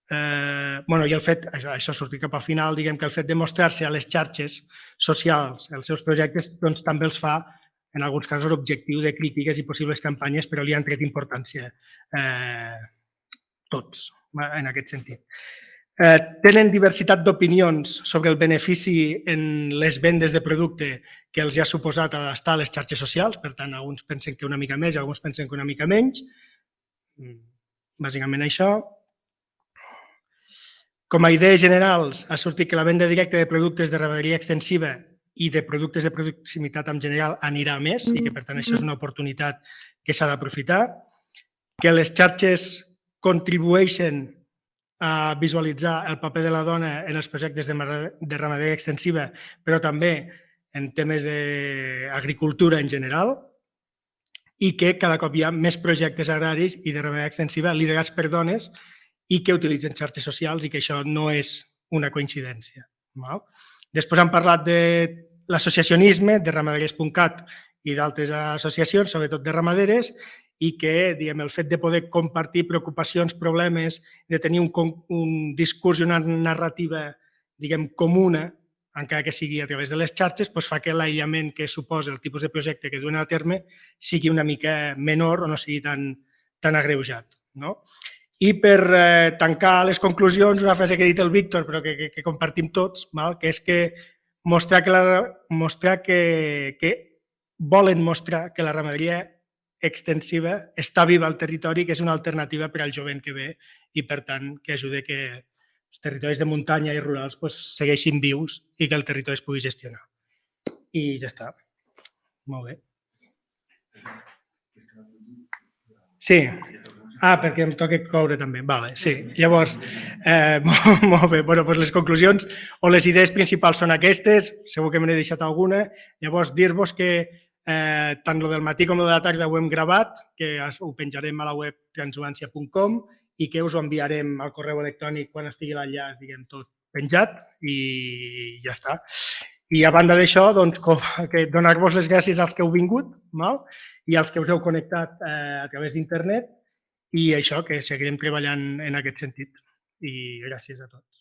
I el fet, això sortir cap al final, diguem que el fet de mostrar-se a les xarxes socials, els seus projectes, doncs també els fa, en alguns casos, objectiu de crítiques i possibles campanyes, però li han tret importància tots, en aquest sentit. Tenen diversitat d'opinions sobre el benefici en les vendes de producte que els ha suposat estar a les xarxes socials, per tant, alguns pensen que una mica més, alguns pensen que una mica menys. Bàsicament això. Com a idees generals, ha sortit que la venda directa de productes de ramaderia extensiva i de productes de proximitat en general anirà més i que, per tant, això és una oportunitat que s'ha d'aprofitar, que les xarxes contribueixen a visualitzar el paper de la dona en els projectes de ramaderia extensiva, però també en temes d'agricultura en general, i que cada cop hi ha més projectes agraris i de ramaderia extensiva liderats per dones i que utilitzen xarxes socials i que això no és una coincidència. Després han parlat de l'associacionisme, de ramaderes.cat i d'altres associacions, sobretot de ramaderes, i que el fet de poder compartir preocupacions, problemes, de tenir un discurs i una narrativa comuna, encara que sigui a través de les xarxes, fa que l'aïllament que suposa el tipus de projecte que duen a terme sigui una mica menor o no sigui tan agreujat. I per tancar les conclusions, una frase que ha dit el Víctor, però que compartim tots, que és que volen mostrar que la ramaderia extensiva està viva al territori, que és una alternativa per al jovent que ve i, per tant, que ajuda que els territoris de muntanya i rurals segueixin vius i que el territori es pugui gestionar. I ja està. Molt bé. Sí. Perquè em toca cloure també. Sí, llavors, molt bé. Les conclusions o les idees principals són aquestes, segur que me n'he deixat alguna. Llavors, dir-vos que tant el del matí com el de la tarda ho hem gravat, que ho penjarem a la web transhumancia.com i que us ho enviarem al correu electrònic quan estigui l'enllaç, tot penjat i ja està. I a banda d'això, donar-vos les gràcies als que heu vingut i als que us heu connectat a través d'internet i això, que seguirem treballant en aquest sentit. I gràcies a tots.